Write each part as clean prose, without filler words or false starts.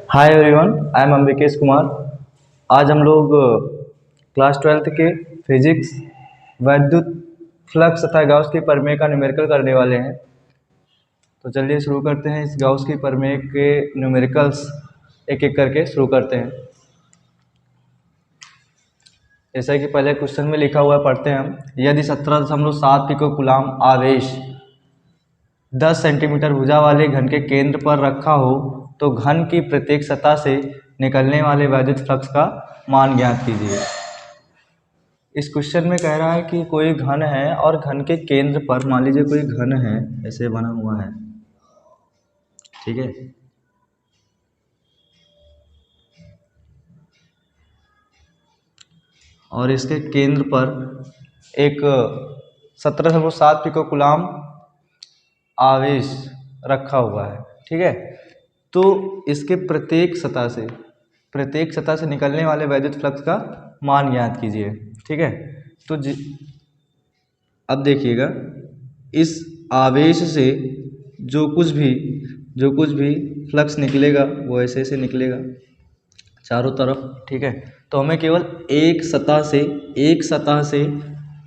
Hi everyone, I am Ambikesh Kumar. आज हम लोग क्लास 12th के फिजिक्स, वैद्युत फ्लक्स तथा गाउस की प्रमेय का न्यूमेरिकल करने वाले हैं। तो चलिए शुरू करते हैं। इस गाउस की प्रमेय के न्यूमेरिकल्स एक एक करके शुरू करते हैं। जैसा कि पहले क्वेश्चन में लिखा हुआ है, पढ़ते हैं हम। यदि 17.7 पिको कूलाम आवेश 10 सेंटीमीटर भुजा वाले घन के केंद्र पर रखा हो तो घन की प्रत्येक सतह से निकलने वाले वैद्युत फ्लक्स का मान ज्ञात कीजिए। इस क्वेश्चन में कह रहा है कि कोई घन है और घन के केंद्र पर, मान लीजिए कोई घन है, ऐसे बना हुआ है, ठीक है। और इसके केंद्र पर एक 17.7 पिको कूलाम आवेश रखा हुआ है, ठीक है। तो इसके प्रत्येक सतह से निकलने वाले वैद्युत फ्लक्स का मान ज्ञात कीजिए, ठीक है। तो अब देखिएगा, इस आवेश से जो कुछ भी फ्लक्स निकलेगा वो ऐसे ऐसे निकलेगा चारों तरफ, ठीक है। तो हमें केवल एक सतह से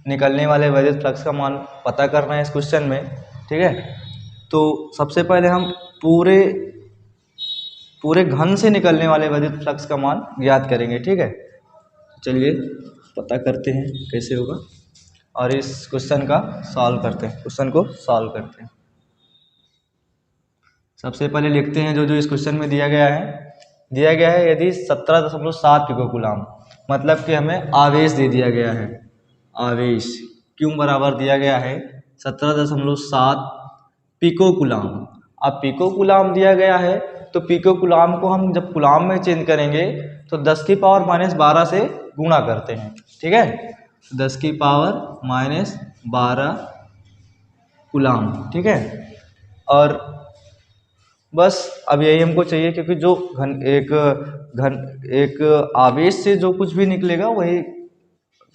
निकलने वाले वैद्युत फ्लक्स का मान पता करना है इस क्वेश्चन में, ठीक है। तो सबसे पहले हम पूरे घन से निकलने वाले वैद्युत फ्लक्स का मान ज्ञात करेंगे, ठीक है। चलिए पता करते हैं कैसे होगा और इस क्वेश्चन को सॉल्व करते हैं। सबसे पहले लिखते हैं जो इस क्वेश्चन में दिया गया है। यदि 17.7 पिको कूलाम, मतलब कि हमें आवेश दे दिया गया है। आवेश क्यों बराबर दिया गया है 17.7 पिको कूलाम। अब पिको कूलाम दिया गया है तो पिको कूलाम को हम जब कूलाम में चेंज करेंगे तो 10⁻⁻12 से गुणा करते हैं, ठीक है। 10⁻⁻12 कूलाम, ठीक है। और बस अब यही हमको चाहिए, क्योंकि जो एक आवेश से जो कुछ भी निकलेगा वही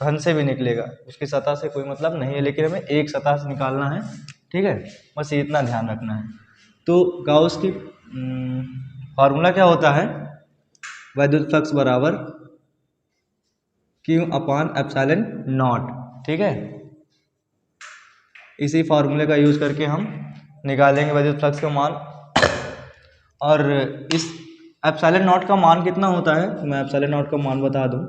घन से भी निकलेगा, उसकी सतह से कोई मतलब नहीं है, लेकिन हमें एक सतह से निकालना है, ठीक है। बस ये इतना ध्यान रखना है। तो गाउस की फार्मूला क्या होता है? वैद्युत फ्लक्स बराबर Q/ε0, ठीक है। इसी फार्मूले का यूज करके हम निकालेंगे वैद्युत फ्लक्स का मान। और इस एप्सिलॉन नॉट का मान कितना होता है, मैं एप्सिलॉन नॉट का मान बता दूं।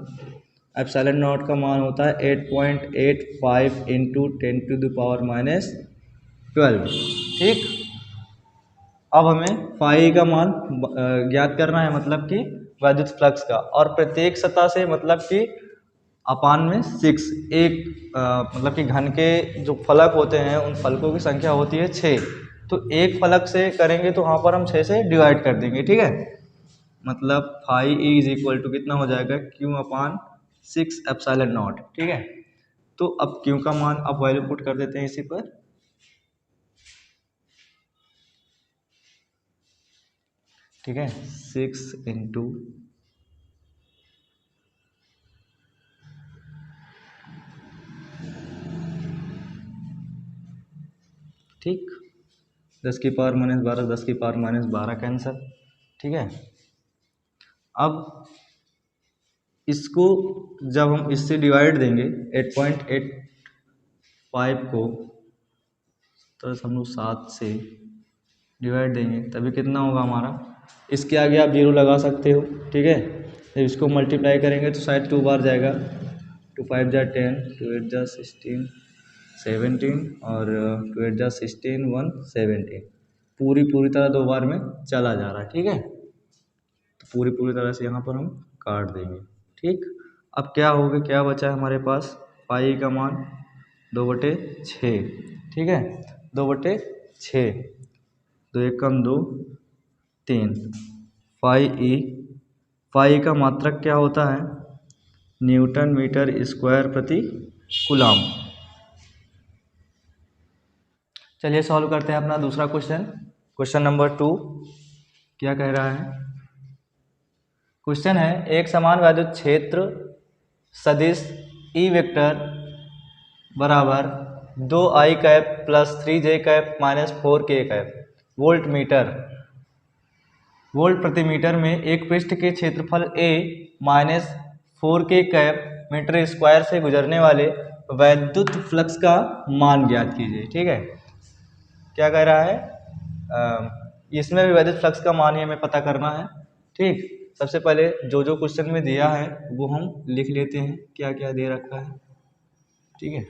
एप्सिलॉन नॉट का मान होता है 8.85 × 10⁻⁻12, ठीक। अब हमें फाई का मान ज्ञात करना है, मतलब कि वैद्युत फ्लक्स का, और प्रत्येक सतह से मतलब कि अपान में 6, मतलब कि घन के जो फलक होते हैं उन फलकों की संख्या होती है 6। तो एक फलक से करेंगे तो वहाँ पर हम 6 से डिवाइड कर देंगे, ठीक है। मतलब फाई इज इक्वल टू कितना हो जाएगा, Q/6 एप्सिलॉन नॉट, ठीक है। तो अब Q का मान अब वैल्यू पुट कर देते हैं इसी पर, ठीक है। 6 × ठीक 10⁻⁻12 10⁻⁻12 कैंसर, ठीक है। अब इसको जब हम इससे डिवाइड देंगे 8.85 को 7 से डिवाइड देंगे तभी कितना होगा हमारा। इसके आगे आप 0 लगा सकते हो, ठीक है। जब इसको मल्टीप्लाई करेंगे तो शायद 2 बार जाएगा, 2 5 जा 10, 2 8 जा 16 17 और 2 8 जा 16 1 17, पूरी तरह 2 बार में चला जा रहा है, ठीक है। तो पूरी तरह से यहाँ पर हम काट देंगे, ठीक। अब क्या होगा, क्या बचा है हमारे पास, पाई का मान 2/6, ठीक है। 2/6, 2 1 कम 2 3। फाई का मात्रक क्या होता है, न्यूटन मीटर स्क्वायर प्रति कूलाम। चलिए सॉल्व करते हैं अपना दूसरा क्वेश्चन नंबर 2। क्या कह रहा है? क्वेश्चन है, एक समान वैद्युत क्षेत्र सदिश ई वेक्टर बराबर 2i cap + 3j cap - 4k cap volt metre volt प्रति मीटर में एक पृष्ठ के क्षेत्रफल A minus 4K cap metre square से गुजरने वाले वैद्युत फ्लक्स का मान ज्ञात कीजिए। ठीक है, क्या कह रहा है, इसमें भी वैद्युत फ्लक्स का मान ही हमें पता करना है। ठीक, सबसे पहले जो जो क्वेश्चन में दिया है वो हम लिख लेते हैं, क्या क्या दे रखा है। ठीक है,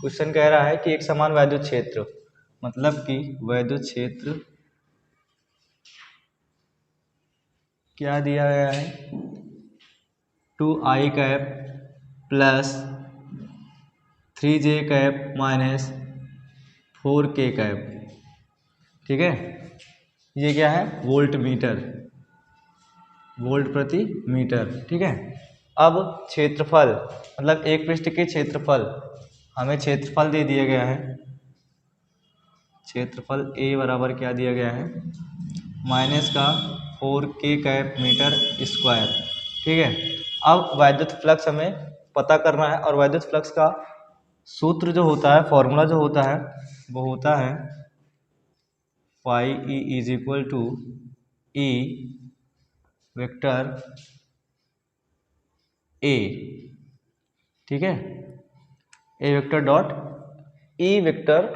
क्वेश्चन कह रहा है कि एक समान वैद्युत क्षेत्र, मतलब कि वैद्युत क्षेत्र क्या दिया गया है, 2I cap plus 3J cap minus 4K cap. ठीक है, ये क्या है, वोल्ट मीटर, वोल्ट प्रति मीटर। ठीक है, अब क्षेत्रफल मतलब एक पृष्ठ के क्षेत्रफल, हमें क्षेत्रफल दे दिया गया है, क्षेत्रफल A बराबर क्या दिया गया है, माइनस का 4K कैप मीटर स्क्वायर। ठीक है, अब वैद्युत फ्लक्स हमें पता करना है, और वैद्युत फ्लक्स का सूत्र जो होता है, फॉर्मूला जो होता है, वो होता है phi E is equal to E vector A। ठीक है, A vector dot E vector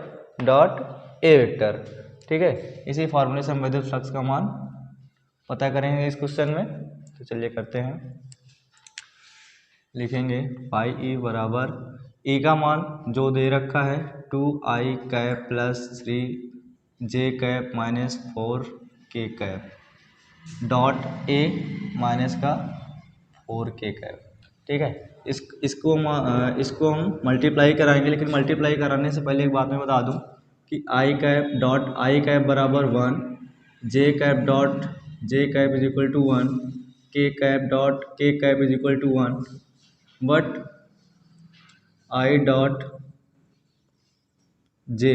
dot A vector. ठीक है, इसी फॉर्मूले से हम वैद्युत फ्लक्स का मान पता करेंगे इस क्वेश्चन में। तो चलिए करते हैं, लिखेंगे फाई E बराबर E का मान जो दे रखा है 2I cap plus 3J cap minus 4K cap dot A minus का 4K कैप। ठीक है, इसको हम मल्टीप्लाई कराएंगे, लेकिन मल्टीप्लाई कराने से पहले एक बात मैं बता दूं कि I cap dot I cap बराबर 1, J cap dot J cap is equal to 1, K cap dot K cap is equal to 1, but I dot J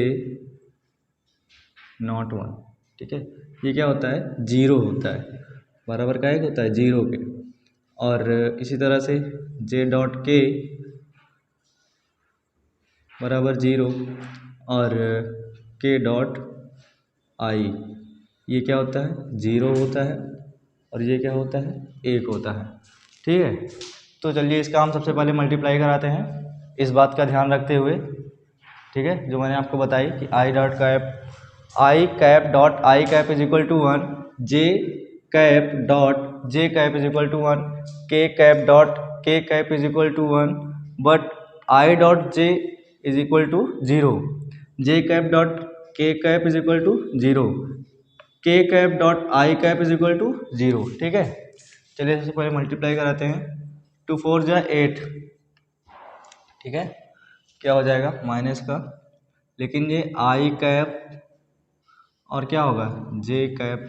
not 1। ठीक है, ये क्या होता है, जीरो होता है, बराबर का एक होता है जीरो के। और इसी तरह से J डॉट K बराबर जीरो, और K डॉट I ये क्या होता है, जीरो होता है, और ये क्या होता है, एक होता है। ठीक है, तो चलिए इसका हम सबसे पहले मल्टीप्लाई कराते हैं, इस बात का ध्यान रखते हुए। ठीक है, जो मैंने आपको बताई कि I cap dot I cap is equal to 1, J cap dot J cap is equal to 1, K cap dot K cap is equal to 1, but I dot J is equal to 0, J cap dot K cap is equal to 0, K cap dot I cap is equal to 0। ठीक है, चलिए सबसे पहले multiply कराते हैं, 2 4 जा 8। ठीक है, क्या हो जाएगा, माइनस का, लेकिन ये I कैप और क्या होगा, J कैप,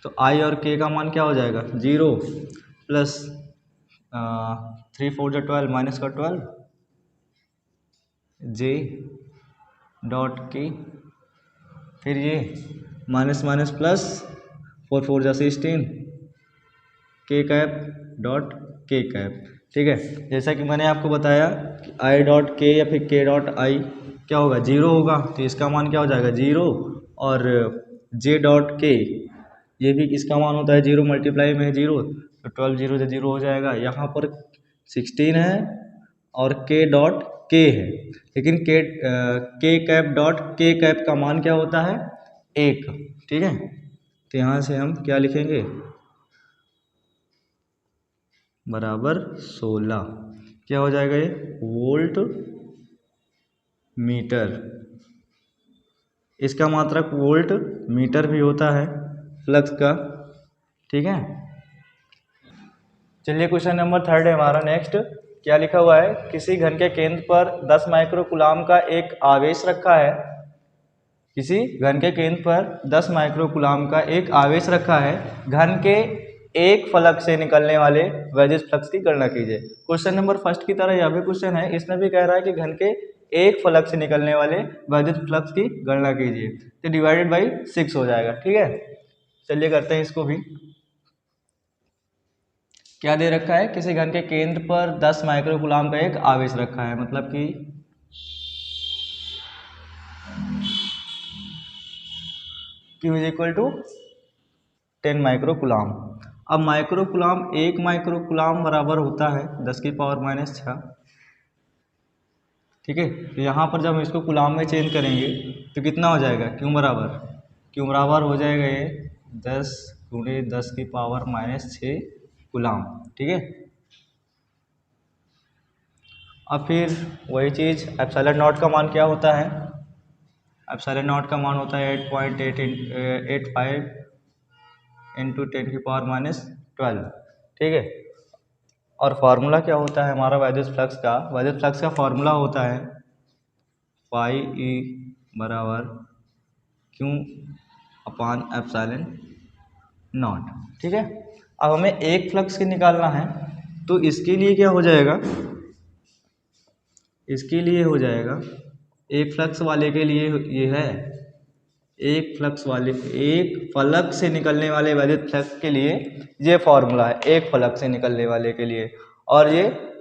तो I और K का मान क्या हो जाएगा, 0 प्लस 3 4 जा 12 माइनस का 12, J डॉट K, फिर ये माइनस माइनस प्लस 4 4 जा 16, K cap dot K cap. ठीक है, जैसा कि मैंने आपको बताया कि I डॉट K या फिर K डॉट I क्या होगा, जीरो होगा, तो इसका मान क्या हो जाएगा, जीरो, और J डॉट K ये भी इसका मान होता है जीरो, मल्टीप्लाई में जीरो, तो 12 जीरो से जीरो हो जाएगा। यहाँ पर 16 है और K डॉट K है, लेकिन K cap dot K cap का मान क्या होता है, 1। ठीक है, तो यहाँ से हम क्या लिखेंगे, बराबर 16, क्या हो जाएगा ये, वोल्ट मीटर। इसका मात्रक वोल्ट मीटर भी होता है फ्लक्स का। ठीक है, चलिए क्वेश्चन नंबर 3 है हमारा। नेक्स्ट क्या लिखा हुआ है, किसी घन के केंद्र पर 10 माइक्रो कूलाम का एक आवेश रखा है, किसी घन के केंद्र पर 10 माइक्रो कूलाम का एक आवेश रखा है, घन के एक फलक से निकलने वाले वैद्युत फ्लक्स की गणना कीजिए। क्वेश्चन नंबर फर्स्ट की तरह यह भी क्वेश्चन है, इसमें भी कह रहा है कि घन के एक फलक से निकलने वाले वैद्युत फ्लक्स की गणना कीजिए, तो डिवाइडेड बाई 6 हो जाएगा। ठीक है, चलिए करते हैं इसको भी। क्या दे रखा है, किसी घन के केंद्र पर 10 माइक्रो कूलाम का एक आवेश रखा है, मतलब कि Q is equal to 10 microcoulomb. अब माइक्रोकुलाम, 1 माइक्रोकुलाम बराबर होता है 10⁻⁻6। ठीक है, तो यहाँ पर जब हम इसको कुलाम में चेंज करेंगे तो कितना हो जाएगा, क्यों बराबर हो जाएगा ये 10 × 10⁻⁻6 कुलाम। ठीक है, अब फिर वही चीज़ एप्सिलॉन नॉट का मान क्या होता है, एप्सिलॉन नॉट का मान होता है 8.85 × 10⁻12। ठीक है, और फार्मूला क्या होता है हमारा वैद्युत फ्लक्स का फार्मूला होता है फाई ई बराबर क्यू अपान एप्सिलॉन नॉट। ठीक है, अब हमें एक फ्लक्स की निकालना है, तो इसके लिए क्या हो जाएगा, इसके लिए हो जाएगा एक फ्लक्स वाले के लिए ये है, एक फलक से निकलने वाले वैद्युत फ्लक्स के लिए ये फॉर्मूला है, एक फलक से निकलने वाले के लिए, और ये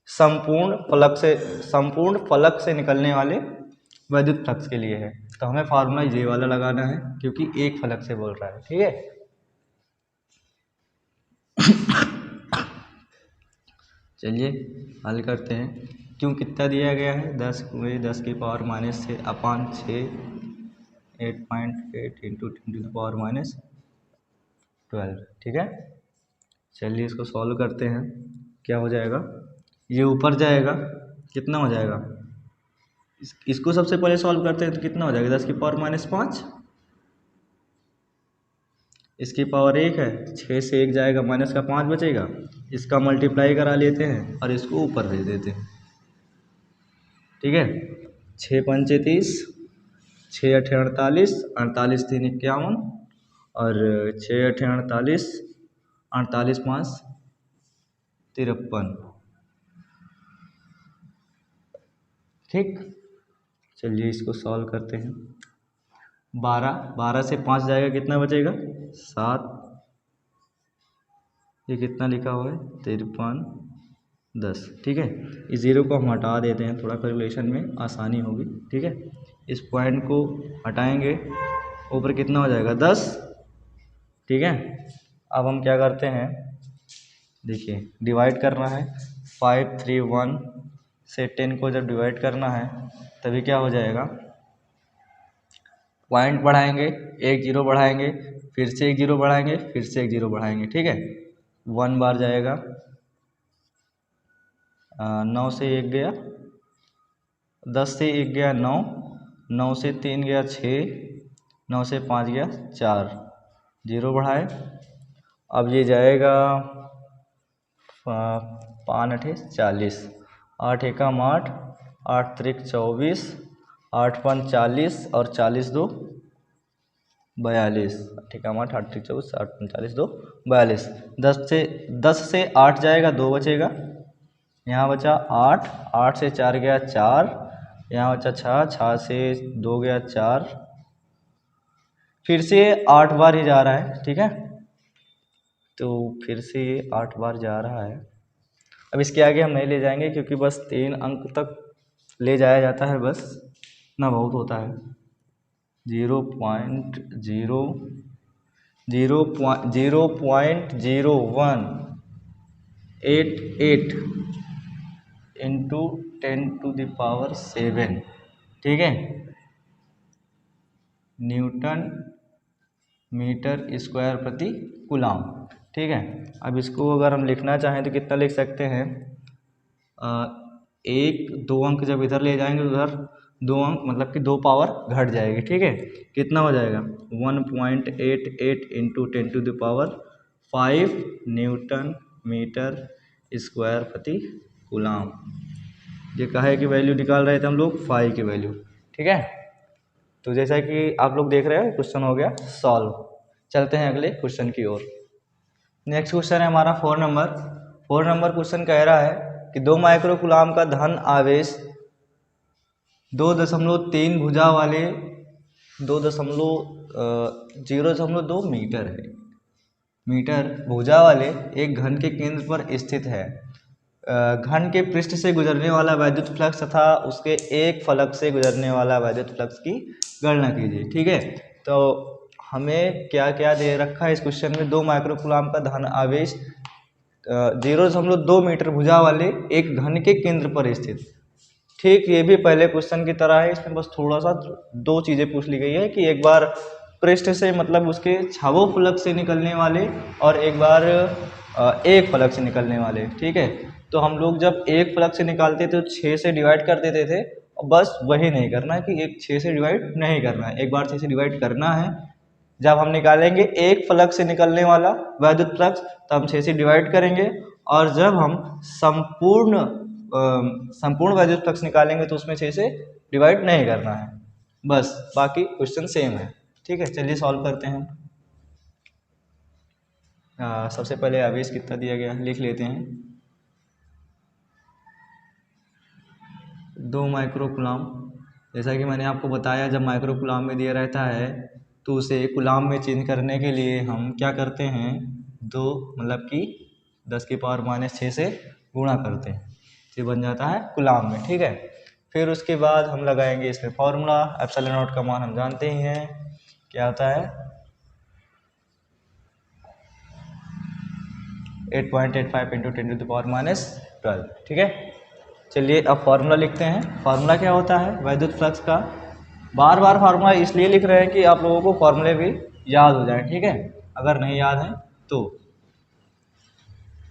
संपूर्ण फलक से निकलने वाले वैद्युत फ्लक्स के लिए है। तो हमें फार्मूला ये वाला लगाना है क्योंकि एक फलक से बोल रहा है। ठीक है, चलिए हल करते हैं। क्यों कितना दिया गया है, 10 × 10⁻⁻6 अपान 6 8.8 × 10⁻12। ठीक है, चलिए इसको सॉल्व करते हैं। क्या हो जाएगा, ये ऊपर जाएगा, कितना हो जाएगा, इसको सबसे पहले सॉल्व करते हैं तो कितना हो जाएगा 10⁻⁻5, इसकी पावर 1 है, 6 से 1 जाएगा, माइनस का 5 बचेगा, इसका मल्टीप्लाई करा लेते हैं और इसको ऊपर भेज देते हैं। ठीक है, 6 × 5 = 30, 6 × 8 = 48, 48 × 3 = 51, और 6 × 8 = 48, 48 × 5 = 53। ठीक, चलिए इसको सॉल्व करते हैं। 12 से 5 जाएगा, कितना बचेगा 7, ये कितना लिखा हुआ है 53 10। ठीक है, इस ज़ीरो को हम हटा देते हैं, थोड़ा कैलकुलेशन में आसानी होगी। ठीक है, इस पॉइंट को हटाएंगे, ऊपर कितना हो जाएगा 10। ठीक है, अब हम क्या करते हैं, देखिए डिवाइड करना है, 5 3 1 से 10 को जब डिवाइड करना है तभी क्या हो जाएगा, पॉइंट बढ़ाएंगे, एक जीरो बढ़ाएंगे, फिर से एक जीरो बढ़ाएंगे, फिर से एक जीरो बढ़ाएंगे। ठीक है, 1 बार जाएगा, 9 से 1 गया, 10 से 1 गया 9, 9 से 3 गया 6, 9 से 5 गया 4, जीरो बढ़ाए। अब ये जाएगा 5 8 40, 8 एकम 8, 8 त्रिक 24, 8 5 40 और 40 2 42, 8 एकम 8, 8 त्रिक 24, 8 5 40 2 42। 10 से 8 जाएगा, 2 बचेगा, यहाँ बचा 8, 8 से 4 गया 4, यहाँ बचा 6, 6 से 2 गया 4, फिर से 8 बार ही जा रहा है। ठीक है, तो फिर से ये 8 बार जा रहा है। अब इसके आगे हम नहीं ले जाएंगे क्योंकि बस 3 अंक तक ले जाया जाता है, बस इतना बहुत होता है। 0.0188 इंटू 10⁻7। ठीक है, न्यूटन मीटर स्क्वायर प्रति कूलाम। ठीक है, अब इसको अगर हम लिखना चाहें तो कितना लिख सकते हैं, 1 2 अंक जब इधर ले जाएंगे उधर 2 अंक, मतलब कि 2 पावर घट जाएगी। ठीक है, कितना हो जाएगा 1.88 इंटू 10⁻5 न्यूटन मीटर स्क्वायर प्रति कूलाम। ये कहे की वैल्यू निकाल रहे थे हम लोग, फाई की वैल्यू। ठीक है, तो जैसा कि आप लोग देख रहे हैं क्वेश्चन हो गया सॉल्व। चलते हैं अगले क्वेश्चन की ओर। नेक्स्ट क्वेश्चन है हमारा 4 नंबर क्वेश्चन कह रहा है कि 2 माइक्रोकुलाम का धन आवेश 2.3 भुजा वाले 0.2 मीटर है, मीटर भुजा वाले एक घन के केंद्र पर स्थित है। घन के पृष्ठ से गुजरने वाला वैद्युत फ्लक्स तथा उसके एक फलक से गुजरने वाला वैद्युत फ्लक्स की गणना कीजिए। ठीक है, तो हमें क्या क्या दे रखा है इस क्वेश्चन में, 2 माइक्रोकूलाम का धन आवेश 0.2 मीटर भुजा वाले एक घन के केंद्र पर स्थित। ठीक, ये भी पहले क्वेश्चन की तरह है, इसमें बस थोड़ा सा 2 चीज़ें पूछ ली गई है कि एक बार पृष्ठ से मतलब उसके छावो फलक से निकलने वाले और एक बार एक फलक से निकलने वाले। ठीक है, तो हम लोग जब एक फलक से निकालते थे तो 6 से डिवाइड कर देते थे, और बस वही नहीं करना है कि एक 6 से डिवाइड नहीं करना है, एक बार 6 से डिवाइड करना है। जब हम निकालेंगे एक फलक से निकलने वाला वैद्युत फ्लक्स तो हम 6 से डिवाइड करेंगे, और जब हम संपूर्ण वैद्युत फ्लक्स निकालेंगे तो उसमें 6 से डिवाइड नहीं करना है। बस बाकी क्वेश्चन सेम है। ठीक है, चलिए सॉल्व करते हैं। सबसे पहले आवेश कितना दिया गया लिख लेते हैं। 2 माइक्रोकूलाम। जैसा कि मैंने आपको बताया, जब माइक्रोकूलाम में दिया रहता है तो उसे कूलाम में चेंज करने के लिए हम क्या करते हैं, 2 मतलब कि 10⁻⁻6 से गुणा करते हैं, ये बन जाता है कूलाम में। ठीक है, फिर उसके बाद हम लगाएंगे इसमें फॉर्मूला, एप्सिलॉन नॉट का मान हम जानते ही हैं क्या होता है, 8.85 × 10⁻⁻12। ठीक है, चलिए अब फार्मूला लिखते हैं। फार्मूला क्या होता है वैद्युत फ्लक्स का, बार बार फार्मूला इसलिए लिख रहे हैं कि आप लोगों को फार्मूले भी याद हो जाए। ठीक है, अगर नहीं याद है तो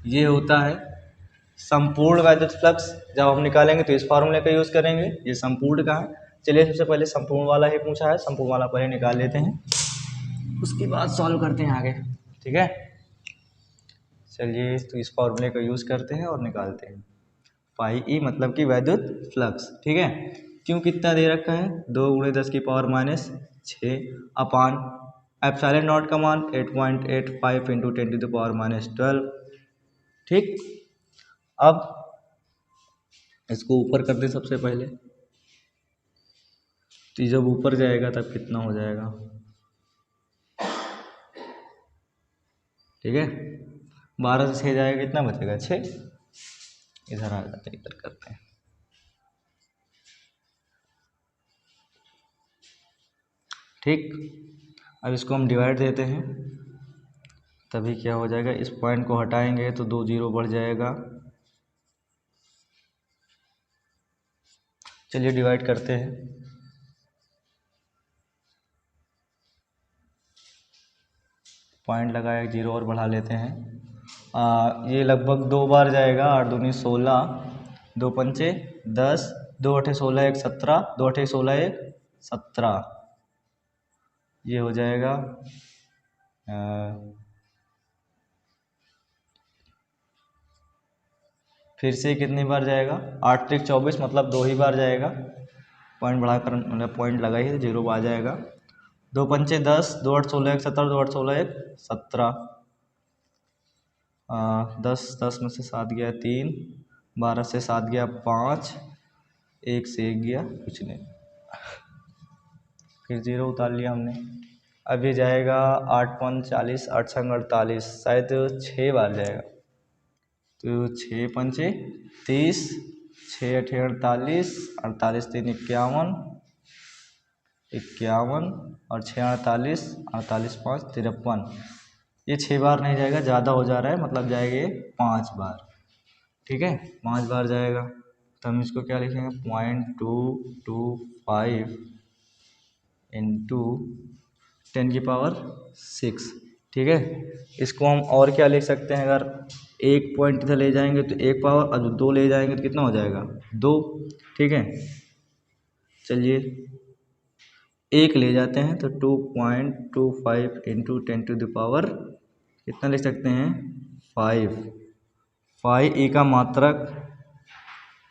ये होता है संपूर्ण वैद्युत फ्लक्स। जब हम निकालेंगे तो इस फार्मूले का यूज़ करेंगे, ये संपूर्ण का है। चलिए सबसे पहले संपूर्ण वाला ही पूछा है, संपूर्ण वाला पहले निकाल लेते हैं, उसके बाद सॉल्व करते हैं आगे। ठीक है, चलिए तो इस फार्मूले का यूज़ करते हैं और निकालते हैं। पाई ई मतलब कि वैद्युत फ्लक्स। ठीक है, क्यों कितना दे रखा है, 2 × 10⁻⁶ अपान एप्सिलॉन नॉट का मान 8.85 × 10⁻12। ठीक, अब इसको ऊपर कर दें सबसे पहले, तो जब ऊपर जाएगा तब कितना हो जाएगा। ठीक है, 12 से 6 जाएगा, कितना बचेगा 6, इधर आ जाते हैं, इधर करते हैं। ठीक, अब इसको हम डिवाइड देते हैं, तभी क्या हो जाएगा, इस पॉइंट को हटाएंगे तो 2 0 बढ़ जाएगा। चलिए डिवाइड करते हैं, पॉइंट लगाया 0 और बढ़ा लेते हैं। ये लगभग 2 बार जाएगा, 8 दूनी 16, 2 पंचे 10, 2 अठे 16 1 17, 2 अठे 16 1 17, ये हो जाएगा फिर से कितनी बार जाएगा, 8 3 24, मतलब 2 ही बार जाएगा। पॉइंट बढ़ाकर मतलब पॉइंट लगा ही 0 आ जाएगा। 2 पंचे 10, 2 8 16 1 17, 2 8 16 1 17, 10 में से 7 गया 3, 12 से 7 गया 5, 1 से 1 गया कुछ नहीं, फिर 0 उतार लिया हमने। अब ये जाएगा 8 5 40, 8 6 48, शायद 6 बार जाएगा, तो 6 पंचे 30, 6 अठे 48, 48 3 51, 51 और 6 48, 48 5 53, ये 6 बार नहीं जाएगा, ज़्यादा हो जा रहा है, मतलब जाएगा ये 5 बार। ठीक है, 5 बार जाएगा, तो हम इसको क्या लिखेंगे, 0.225 इंटू 10⁻⁶। ठीक है, इसको हम और क्या लिख सकते हैं, अगर एक पॉइंट इधर ले जाएंगे तो 1 पावर, और 2 ले जाएंगे तो कितना हो जाएगा 2। ठीक है, चलिए 1 ले जाते हैं तो 2.25 इंटू 10⁻, कितना लिख सकते हैं 5। ई का मात्रक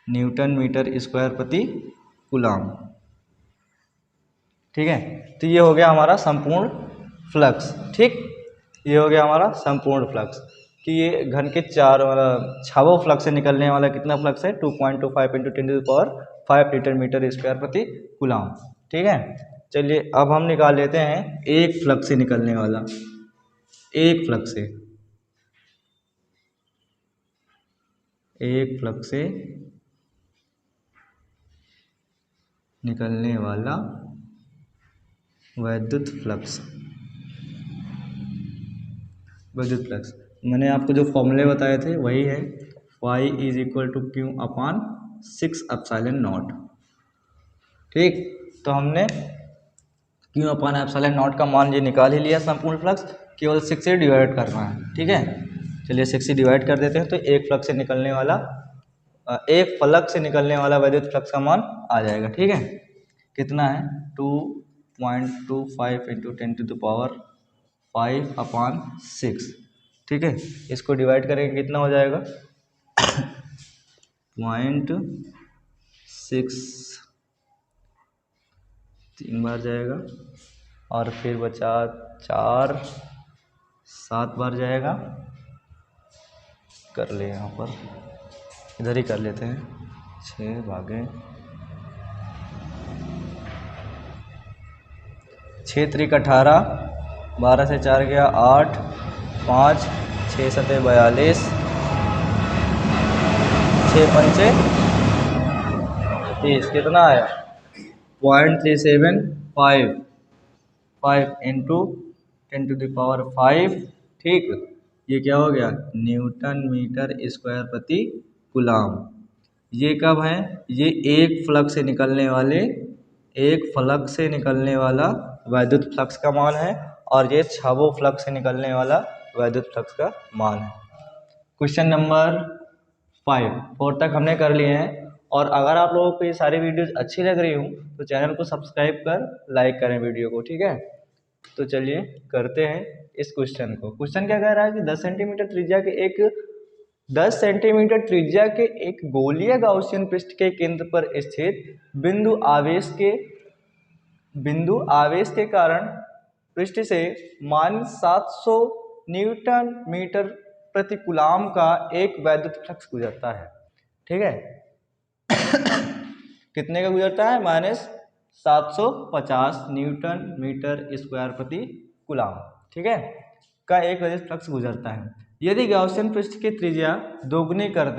न्यूटन मीटर स्क्वायर प्रति कूलाम। ठीक है, तो ये हो गया हमारा संपूर्ण फ्लक्स। ठीक, ये हो गया हमारा संपूर्ण फ्लक्स कि ये घन के चार छावो फ्लक्स से निकलने वाला कितना फ्लक्स है, 2.25 इंटू 10⁻⁵ लीटर मीटर स्क्वायर प्रति कूलाम। ठीक है, चलिए अब हम निकाल लेते हैं एक फ्लक्स से निकलने वाला, एक फ्लक्स से निकलने वाला वैद्युत फ्लक्स। विद्युत फ्लक्स। मैंने आपको जो फॉर्मूले बताए थे वही है, phi is equal to Q upon 6 epsilon not. ठीक, तो हमने क्यू अपॉन एप्सिलॉन नॉट का मान ये निकाल ही लिया संपूर्ण फ्लक्स, केवल 6 से डिवाइड करना है। ठीक है, चलिए 6 से डिवाइड कर देते हैं, तो एक फ्लक्स से निकलने वाला एक फलक से निकलने वाला वैद्युत फ्लक्स का मान आ जाएगा। ठीक है, कितना है 2.25 इंटू 10⁵ ठीक है, इसको डिवाइड करेंगे कितना हो जाएगा 0.6 3 बार जाएगा, और फिर बचा 4 7 बार जाएगा। कर ले यहाँ पर, इधर ही कर लेते हैं, 6 भागे 6 त्रिक 18, 12 से 4 गया 8, 5 6 सते 42, 6 पंचे 30, कितना आया 0.375 इंटू 10⁵। ठीक, ये क्या हो गया न्यूटन मीटर स्क्वायर प्रति कूलाम। ये कब है, ये एक फ्लक्स से निकलने वाला वैद्युत फ्लक्स का मान है, और ये 6 फ्लक्स से निकलने वाला वैद्युत फ्लक्स का मान है। क्वेश्चन नंबर 4 तक हमने कर लिए हैं। और अगर आप लोगों को ये सारी वीडियोस अच्छी लग रही हूँ तो चैनल को सब्सक्राइब कर लाइक करें वीडियो को। ठीक है, तो चलिए करते हैं इस क्वेश्चन को। क्वेश्चन क्या कह रहा है कि 10 सेंटीमीटर त्रिज्या के एक गोलीय गाउसियन पृष्ठ के केंद्र पर स्थित बिंदु आवेश के कारण पृष्ठ से मान 700 न्यूटन मीटर प्रति कूलाम का एक वैद्युत फ्लक्स गुजरता है। ठीक है, कितने का गुजरता है -750 न्यूटन मीटर स्क्वायर प्रति कूलाम। ठीक है, का एक वैद्युत फ्लक्स गुजरता है। यदि गाउसियन पृष्ठ की त्रिज्या दोगुनी कर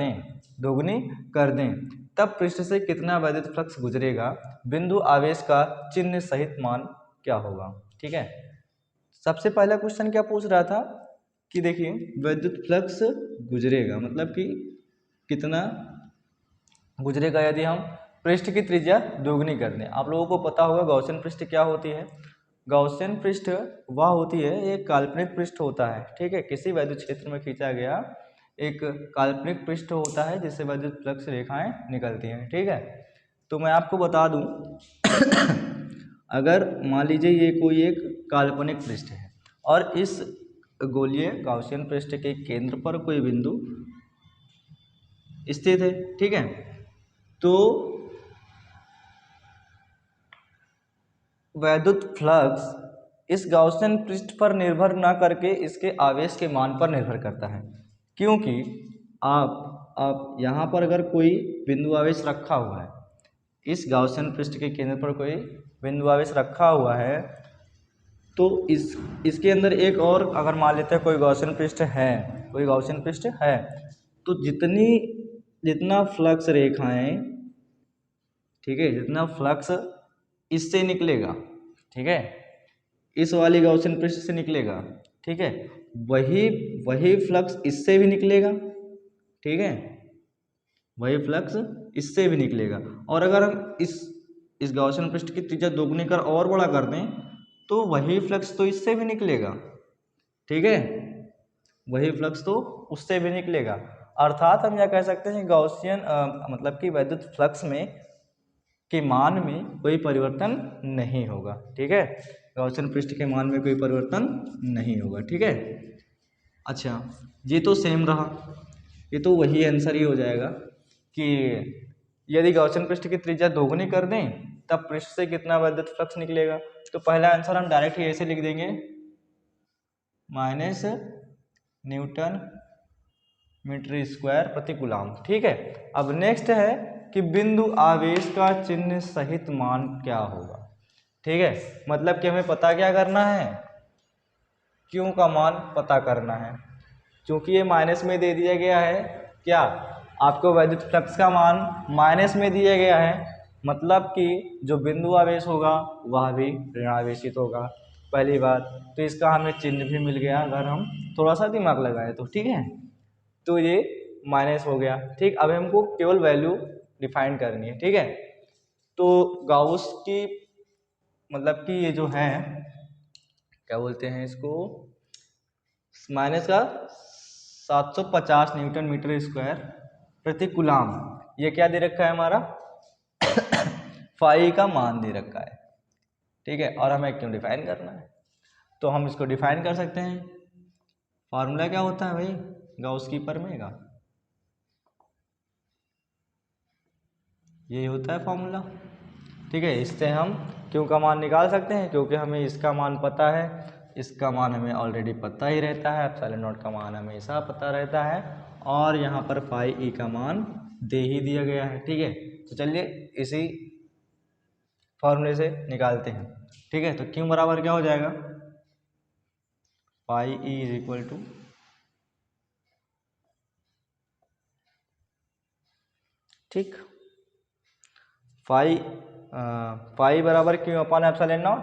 दें तब पृष्ठ से कितना वैद्युत फ्लक्स गुजरेगा, बिंदु आवेश का चिन्ह सहित मान क्या होगा। ठीक है, सबसे पहला क्वेश्चन क्या पूछ रहा था कि देखिए वैद्युत फ्लक्स गुजरेगा, मतलब कि कितना गुजरेगा यदि हम पृष्ठ की त्रिज्या दोगुनी कर दें। आप लोगों को पता होगा गॉसियन पृष्ठ क्या होती है। गॉसियन पृष्ठ वह होती है, एक काल्पनिक पृष्ठ होता है। ठीक है, किसी वैद्युत क्षेत्र में खींचा गया एक काल्पनिक पृष्ठ होता है जिससे वैद्युत फ्लक्स रेखाएं निकलती हैं। ठीक है, तो मैं आपको बता दूं अगर मान लीजिए ये कोई एक काल्पनिक पृष्ठ है और इस गोलीय गाउसियन पृष्ठ के केंद्र पर कोई बिंदु स्थित है। ठीक है, तो वैद्युत फ्लक्स इस गाउसियन पृष्ठ पर निर्भर न करके इसके आवेश के मान पर निर्भर करता है, क्योंकि आप यहाँ पर अगर कोई बिंदु आवेश रखा हुआ है, इस गाउसियन पृष्ठ के केंद्र पर कोई बिंदु आवेश रखा हुआ है, तो इसके अंदर एक और अगर मान लेते हैं कोई गाउसियन पृष्ठ है, तो जितना फ्लक्स रेखाएं, ठीक है, जितना फ्लक्स इससे निकलेगा, ठीक है, इस वाली गाउसियन पृष्ठ से निकलेगा, ठीक है, वही फ्लक्स इससे भी निकलेगा। ठीक है, वही फ्लक्स इससे भी निकलेगा। और अगर हम इस गाउसियन पृष्ठ की त्रिज्या दोगुनी कर और बड़ा कर दें तो वही फ्लक्स तो इससे भी निकलेगा। ठीक है, वही फ्लक्स तो उससे भी निकलेगा। अर्थात हम यह कह सकते हैं गाउसियन मतलब कि वैद्युत फ्लक्स में के मान में कोई परिवर्तन नहीं होगा। ठीक है, गाउसियन पृष्ठ के मान में कोई परिवर्तन नहीं होगा। ठीक है, अच्छा ये तो सेम रहा, ये तो वही आंसर ही हो जाएगा कि यदि गाउसियन पृष्ठ की त्रिज्या दोगुनी कर दें तब पृष्ठ से कितना वैद्युत फ्लक्स निकलेगा। तो पहला आंसर हम डायरेक्ट ही ऐसे लिख देंगे, माइनस न्यूटन मीटर स्क्वायर प्रति कूलाम। ठीक है, अब नेक्स्ट है कि बिंदु आवेश का चिन्ह सहित मान क्या होगा। ठीक है, मतलब कि हमें पता क्या करना है, क्यू का मान पता करना है। क्योंकि ये माइनस में दे दिया गया है, क्या आपको वैद्युत फ्लक्स का मान माइनस में दिया गया है, मतलब कि जो बिंदु आवेश होगा वह भी ऋणावेशित होगा। पहली बात। तो इसका हमें चिन्ह भी मिल गया अगर हम थोड़ा सा दिमाग लगाए तो, ठीक है। तो ये माइनस हो गया, ठीक। अब हमको केवल वैल्यू डिफाइन करनी है, ठीक है। तो गाउस की मतलब कि ये जो है क्या बोलते हैं इसको, माइनस का 750 न्यूटन मीटर स्क्वायर प्रति कूलाम, ये क्या दे रखा है हमारा फाई का मान दे रखा है, ठीक है। और हमें क्यों डिफाइन करना है, तो हम इसको डिफाइन कर सकते हैं। फार्मूला क्या होता है भाई गाउस की प्रमेय का, यही होता है फार्मूला, ठीक है। इससे हम क्यों का मान निकाल सकते हैं, क्योंकि हमें इसका मान पता है, इसका मान हमें ऑलरेडी पता ही रहता है, एप्सिलॉन नॉट का मान हमेशा पता रहता है, और यहाँ पर फाई ई का मान दे ही दिया गया है, ठीक है। तो चलिए इसी फॉर्मूले से निकालते हैं, ठीक है। तो क्यों बराबर क्या हो जाएगा, phi E is equal to ठीक फाई बराबर क्यों अपन एप्सिलॉन नॉट,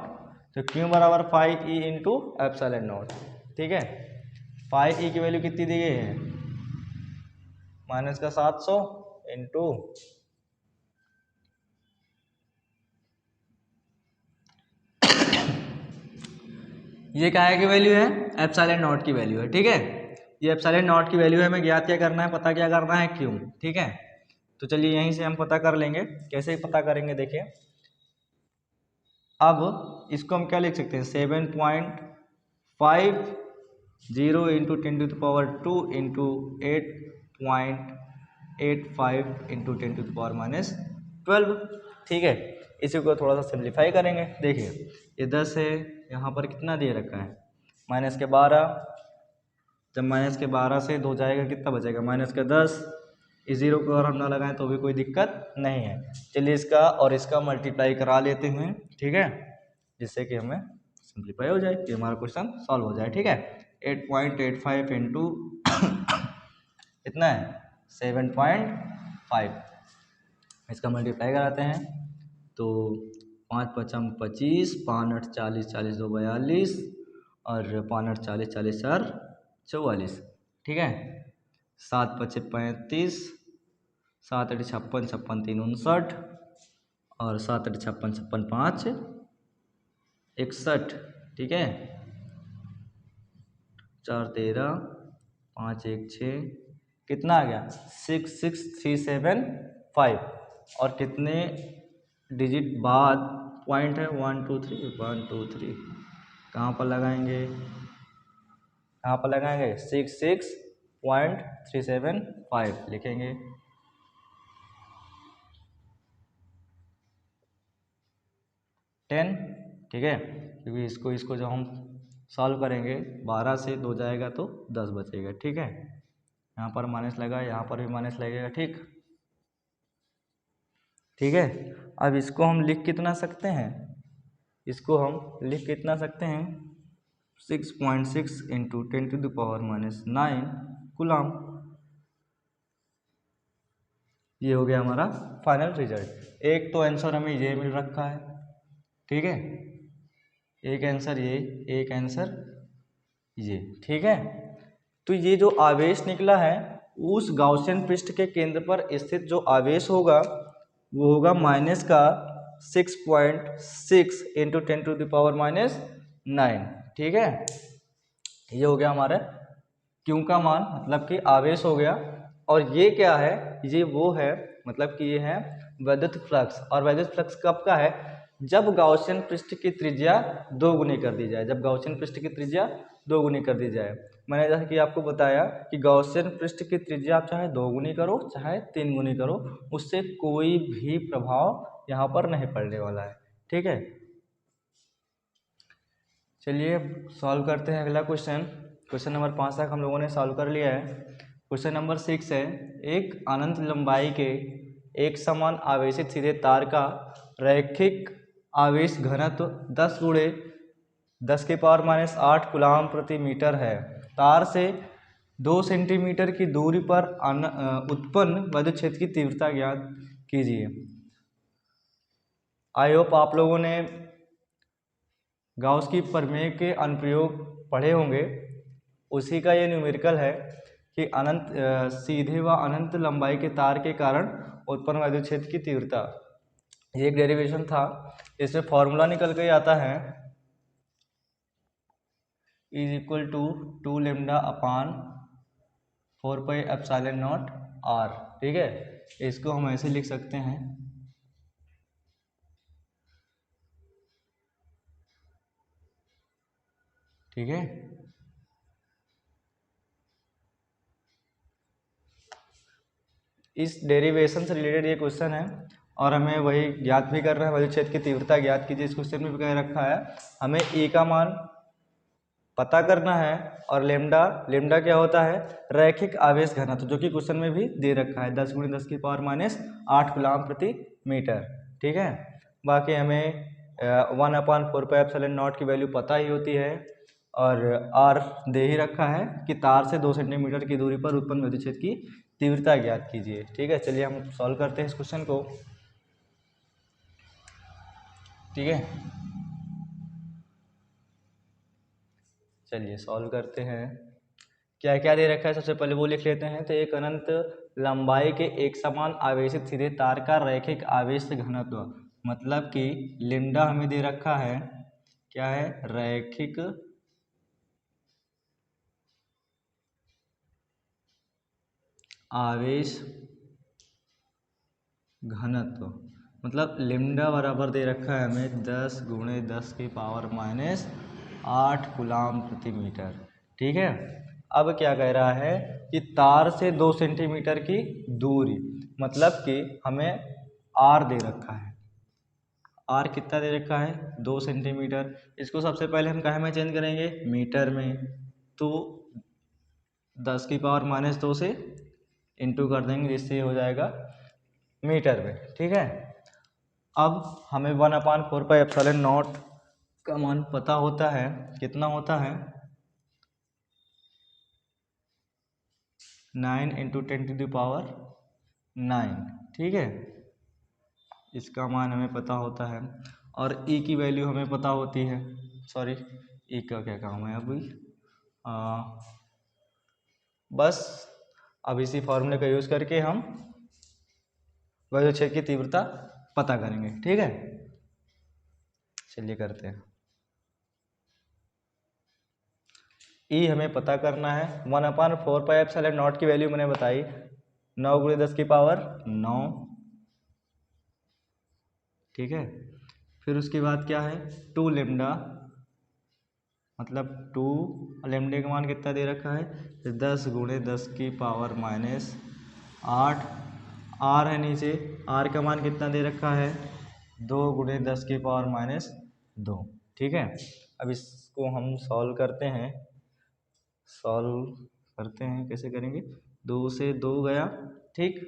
तो क्यों बराबर phi E into epsilon not, ठीक है। फाई ई की वैल्यू कितनी दी गई है, माइनस का 700 इंटू ये क्या है की वैल्यू है, एप्सिलॉन नॉट की वैल्यू है, ठीक है। ये एप्सिलॉन नॉट की वैल्यू है, हमें ज्ञात क्या करना है, पता क्या करना है क्यों, ठीक है। तो चलिए यहीं से हम पता कर लेंगे, कैसे पता करेंगे देखिए। अब इसको हम क्या लिख सकते हैं, 7.50 इंटू 10⁻² इंटू 8.85 इंटू 10⁻⁻12, ठीक है। इसी को थोड़ा सा सिंप्लीफाई करेंगे, देखिए ये 10 है, यहाँ पर कितना दे रखा है माइनस के 12, जब माइनस के 12 से 2 जाएगा कितना बचेगा माइनस का 10, इस जीरो को अगर हम ना लगाएं तो भी कोई दिक्कत नहीं है। चलिए इसका और इसका मल्टीप्लाई करा लेते हैं, ठीक है, जिससे कि हमें सिंप्लीफाई हो जाए, कि हमारा क्वेश्चन सॉल्व हो जाए, ठीक है। 8.85 इंटू इतना है 7.5, इसका मल्टीप्लाई कराते हैं तो 5×5 = 25, 5×8 = 40, 40 2 42, और 5×8 = 40, 40 4 44, ठीक है। 7×5 = 35, 7×8 = 56, 56 3 59, और 7×8 = 56, 56 5 61, ठीक है। 4 13, 5 1 6, कितना आ गया 66375, और कितने डिजिट बाद पॉइंट है 1 2 3 1 2 3, कहाँ पर लगाएंगे, कहाँ पर लगाएंगे 66.375 लिखेंगे, 10, ठीक है। क्योंकि इसको जब हम सॉल्व करेंगे 12 से 2 जाएगा तो 10 बचेगा, ठीक है। यहाँ पर माइनस लगा, यहाँ पर भी माइनस लगेगा, ठीक, ठीक है। अब इसको हम लिख कितना सकते हैं, इसको हम लिख कितना सकते हैं 6.6 इंटू 10⁻⁻9 कूलाम, ये हो गया हमारा फाइनल रिजल्ट। एक तो आंसर हमें ये मिल रखा है, ठीक है, एक आंसर ये, एक आंसर ये, ठीक है। तो ये जो आवेश निकला है उस गाउसियन पृष्ठ के केंद्र पर स्थित जो आवेश होगा वो होगा माइनस का 6.6 इंटू 10⁻⁻9, ठीक है। ये हो गया हमारा क्यू का मान, मतलब कि आवेश हो गया। और ये क्या है, ये वो है, मतलब कि ये है वैद्युत फ्लक्स। और वैद्युत फ्लक्स कब का है, जब गाउसियन पृष्ठ की त्रिज्या 2 गुनी कर दी जाए, जब गाउसियन पृष्ठ की त्रिज्या 2 गुनी कर दी जाए। मैंने जैसे कि आपको बताया कि गाउसियन पृष्ठ की त्रिज्या आप चाहे 2 गुनी करो चाहे 3 गुनी करो, उससे कोई भी प्रभाव यहाँ पर नहीं पड़ने वाला है, ठीक है। चलिए सॉल्व करते हैं अगला क्वेश्चन। क्वेश्चन नंबर 5 तक हम लोगों ने सॉल्व कर लिया है। क्वेश्चन नंबर 6 है, एक अनंत लंबाई के एक समान आवेशित सीधे तार का रैखिक आवेश घनत्व 10⁻⁻8 कूलाम प्रति मीटर है। तार से 2 सेंटीमीटर की दूरी पर उत्पन्न विद्युत क्षेत्र की तीव्रता ज्ञात कीजिए। आई होप आप लोगों ने गाउस की प्रमेय के अनुप्रयोग पढ़े होंगे, उसी का ये न्यूमेरिकल है कि अनंत सीधे व अनंत लंबाई के तार के कारण उत्पन्न वैद्युत क्षेत्र की तीव्रता। ये एक डेरिवेशन था, इसमें फॉर्मूला निकल के आता है is equal to 2 lambda upon 4 pi epsilon not r. ठीक है, इसको हम ऐसे लिख सकते हैं, ठीक है। इस डेरिवेशन से रिलेटेड ये क्वेश्चन है और हमें वही ज्ञात भी कर रहा है, वैद्युत क्षेत्र की तीव्रता ज्ञात कीजिए। इस क्वेश्चन में भी कह रखा है हमें ए का मान पता करना है और लेमडा क्या होता है, रैखिक आवेश घनत्व, जो कि क्वेश्चन में भी दे रखा है 10 × 10⁻⁸ कूलम प्रति मीटर। ठीक है, बाकी हमें 1/4 पाई एप्सिलॉन नॉट की वैल्यू पता ही होती है और आर दे ही रखा है कि तार से 2 सेंटीमीटर की दूरी पर उत्पन्न विद्युत क्षेत्र की तीव्रता ज्ञात कीजिए। ठीक है, चलिए हम सॉल्व करते हैं इस क्वेश्चन को। ठीक है, चलिए सॉल्व करते हैं। क्या क्या दे रखा है सबसे पहले वो लिख लेते हैं। तो एक अनंत लंबाई के एक समान आवेशित सीधे तार का रैखिक आवेश घनत्व, मतलब कि लिंडा हमें दे रखा है, क्या है, रैखिक आवेश घनत्व, मतलब लिम्डा बराबर दे रखा है हमें 10 × 10⁻⁸ कूलम प्रति मीटर। ठीक है, अब क्या कह रहा है कि तार से 2 सेंटीमीटर की दूरी, मतलब कि हमें आर दे रखा है, आर कितना दे रखा है 2 सेंटीमीटर। इसको सबसे पहले हम कहाँ में चेंज करेंगे, मीटर में, तो 10⁻⁻2 से इंटू कर देंगे, जिससे हो जाएगा मीटर में। ठीक है, अब हमें 1/4 पाई एप्सिलॉन नॉट का मान पता होता है, कितना होता है 9 × 10⁹। ठीक है, इसका मान हमें पता होता है और ई की वैल्यू हमें पता होती है, सॉरी ई का क्या काम है अभी, बस अब इसी फॉर्मूले का यूज़ करके हम वैद्युत क्षेत्र की तीव्रता पता करेंगे। ठीक है, चलिए करते हैं। ई हमें पता करना है, 1/4 पाई एप्सिलॉन नॉट की वैल्यू मैंने बताई 9 × 10⁹। ठीक है, फिर उसके बाद क्या है 2 लेमडा, मतलब 2 लेमडे का मान कितना दे रखा है 10 × 10⁻⁸। आर है नीचे, आर का मान कितना दे रखा है 2 × 10⁻²। ठीक है, अब इसको हम सॉल्व करते हैं, कैसे करेंगे, 2 से 2 गया, ठीक,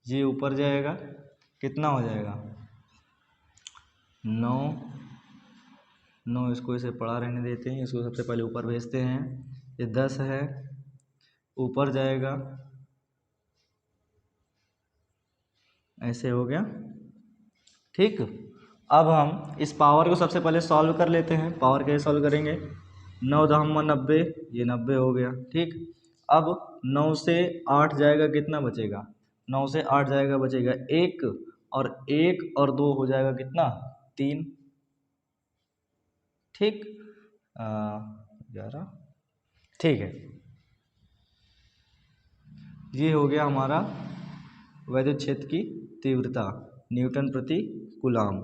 ये ऊपर जाएगा, कितना हो जाएगा 9, इसको इसे पड़ा रहने देते हैं, इसको सबसे पहले ऊपर भेजते हैं, ये 10 है, ऊपर जाएगा, ऐसे हो गया। ठीक, अब हम इस पावर को सबसे पहले सॉल्व कर लेते हैं। पावर कैसे सॉल्व करेंगे, 9 × 90, ये 90 हो गया। ठीक, अब 9 से 8 जाएगा, कितना बचेगा 9 से 8 जाएगा, बचेगा 1 और 2 हो जाएगा कितना 3। ठीक, 11। ठीक है, ये हो गया हमारा वैद्युत क्षेत्र की तीव्रता न्यूटन प्रति कूलम।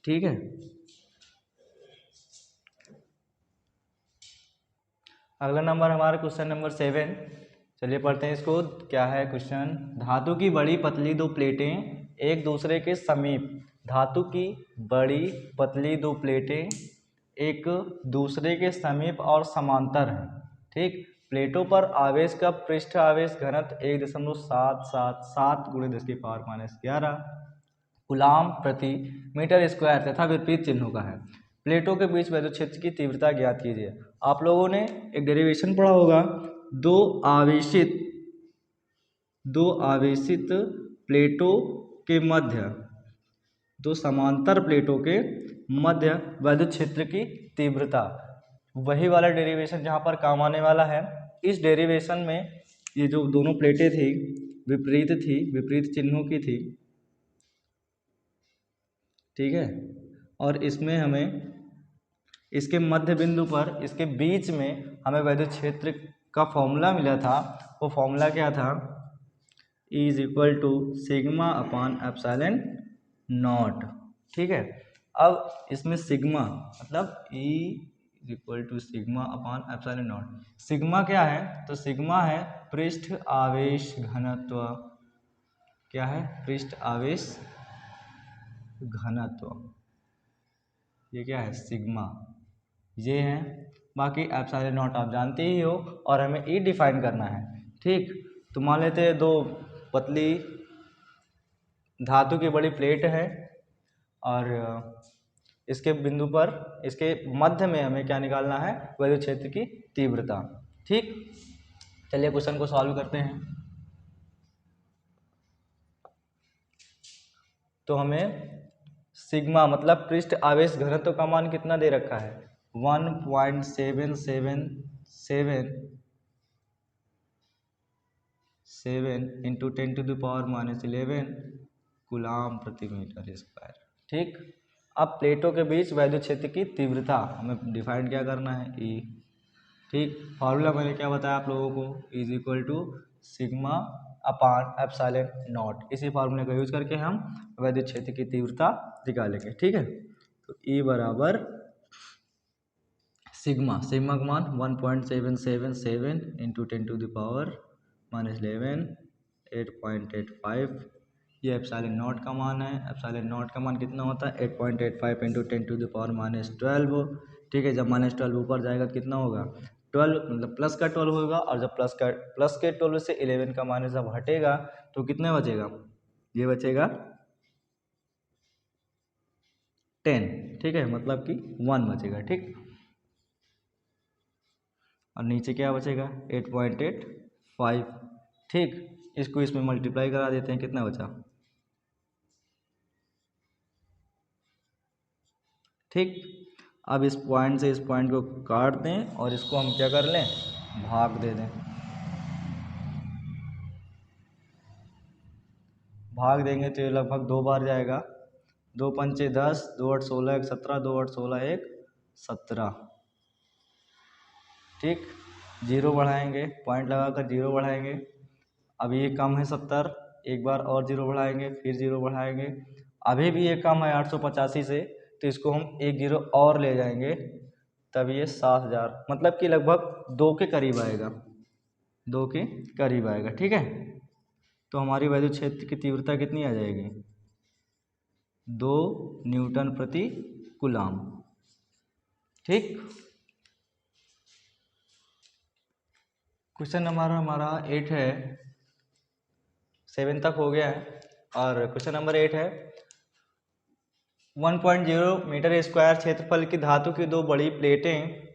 ठीक है, अगला नंबर हमारा क्वेश्चन नंबर 7। चलिए पढ़ते हैं इसको। क्या है क्वेश्चन, धातु की बड़ी पतली 2 प्लेटें एक दूसरे के समीप, धातु की बड़ी पतली 2 प्लेटें एक दूसरे के समीप और समांतर हैं। ठीक, प्लेटों पर आवेश का पृष्ठ आवेश घनत्व 1.777 × 10⁻⁻11 कूलम प्रति मीटर स्क्वायर तथा विपरीत चिन्हों का है। प्लेटों के बीच वैद्युत क्षेत्र की तीव्रता ज्ञात कीजिए। आप लोगों ने एक डेरिवेशन पढ़ा होगा, दो आवेशित प्लेटों के मध्य, दो समांतर प्लेटों के मध्य वैद्युत क्षेत्र की तीव्रता, वही वाला डेरिवेशन जहाँ पर काम आने वाला है। इस डेरिवेशन में ये जो दोनों प्लेटें थी विपरीत चिन्हों की थी, ठीक है। और इसमें हमें इसके मध्य बिंदु पर, इसके बीच में हमें वैद्युत क्षेत्र का फॉर्मूला मिला था। वो फॉर्मूला क्या था? E is equal to sigma upon epsilon not, ठीक है। अब इसमें सिग्मा मतलब E is equal to sigma upon epsilon not. Sigma क्या है? तो सिग्मा है पृष्ठ आवेश घनत्व। क्या है? पृष्ठ आवेश घनत्व। ये क्या है? सिग्मा, ये है। बाकी एप्सिलॉन नॉट आप जानते ही हो, और हमें ई डिफाइन करना है, ठीक। तो मान लेते हैं दो पतली धातु की बड़ी प्लेट है, और इसके बिंदु पर, इसके मध्य में हमें क्या निकालना है? वैद्युत क्षेत्र की तीव्रता, ठीक। चलिए क्वेश्चन को सॉल्व करते हैं। तो हमें सिग्मा मतलब पृष्ठ आवेश घनत्व का मान कितना दे रखा है? 1.777 इंटू 10⁻11 कूलाम प्रति मीटर स्क्वायर, ठीक। अब प्लेटों के बीच वैद्युत क्षेत्र की तीव्रता हमें डिफाइन क्या करना है? ई, ठीक। फॉर्मूला मैंने क्या बताया आप लोगों को? Is equal to sigma upon epsilon not. इसी फार्मूले का यूज करके हम वैद्युत क्षेत्र की तीव्रता निकालेंगे, ठीक है। तो E बराबर सिग्मा का मान 1.777 इंटू 10⁻11 8.85। ये एप्सिलॉन नॉट का मान है। एप्सिलॉन नॉट का मान कितना होता है? 8.85 इंटू 10⁻12, ठीक है। जब -12 ऊपर जाएगा तो कितना होगा? 12 मतलब प्लस का 12 होगा, और जब प्लस के 12 से 11 का माइनस जब हटेगा तो कितने बचेगा? ये बचेगा 10, ठीक है, मतलब कि 1 बचेगा, ठीक। और नीचे क्या बचेगा? 8.85, ठीक। इसको इसमें मल्टीप्लाई करा देते हैं, कितना बचा? ठीक। अब इस पॉइंट से इस पॉइंट को काट दें, और इसको हम क्या कर लें? भाग दे दें। भाग देंगे तो ये लगभग 2 बार जाएगा। 2 पंचे 10, 2 8 16 1 17, 2 8 16 1 17, ठीक। जीरो बढ़ाएंगे, पॉइंट लगाकर जीरो बढ़ाएंगे। अब ये कम है 70, एक बार और जीरो बढ़ाएंगे, फिर जीरो बढ़ाएंगे। अभी भी ये कम है 885 से, तो इसको हम एक जीरो और ले जाएंगे, तब ये 7000 मतलब कि लगभग 2 के करीब आएगा, 2 के करीब आएगा, ठीक है। तो हमारी वैद्युत क्षेत्र की तीव्रता कितनी आ जाएगी? 2 न्यूटन प्रति कूलाम, ठीक। क्वेश्चन नंबर हमारा 8 है, 7 तक हो गया है। और क्वेश्चन नंबर 8 है 1.0 मीटर स्क्वायर क्षेत्रफल की धातु की दो बड़ी प्लेटें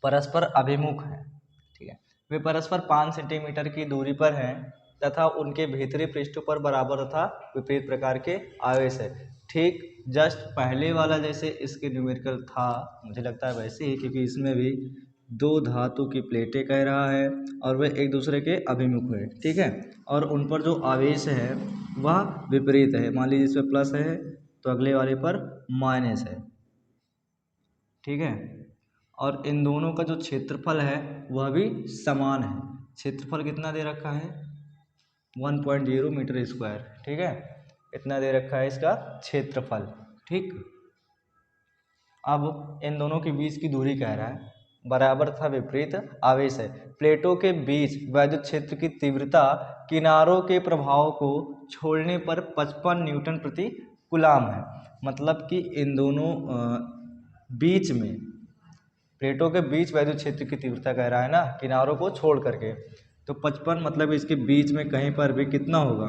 परस्पर अभिमुख हैं, ठीक है। वे परस्पर 5 सेंटीमीटर की दूरी पर हैं तथा उनके भीतरी पृष्ठों पर बराबर तथा विपरीत प्रकार के आवेश है, ठीक। जस्ट पहले वाला जैसे इसके न्यूमेरिकल था, मुझे लगता है वैसे ही, क्योंकि इसमें भी दो धातु की प्लेटें कह रहा है और वे एक दूसरे के अभिमुख है, ठीक है। और उन पर जो आवेश है वह विपरीत है। मान लीजिए इस पर प्लस है तो अगले वाले पर माइनस है, ठीक है। और इन दोनों का जो क्षेत्रफल है वह भी समान है। क्षेत्रफल कितना दे रखा है? 1.0 मीटर स्क्वायर, ठीक है। इतना दे रखा है इसका क्षेत्रफल, ठीक। अब इन दोनों के बीच की दूरी कह रहा है, बराबर तथा विपरीत आवेश है। प्लेटों के बीच वैद्युत क्षेत्र की तीव्रता किनारों के प्रभाव को छोड़ने पर 55 न्यूटन प्रति कूलाम है। मतलब कि इन दोनों बीच में, प्लेटों के बीच वैद्युत क्षेत्र की तीव्रता कह रहा है ना, किनारों को छोड़ करके, तो 55 मतलब इसके बीच में कहीं पर भी कितना होगा?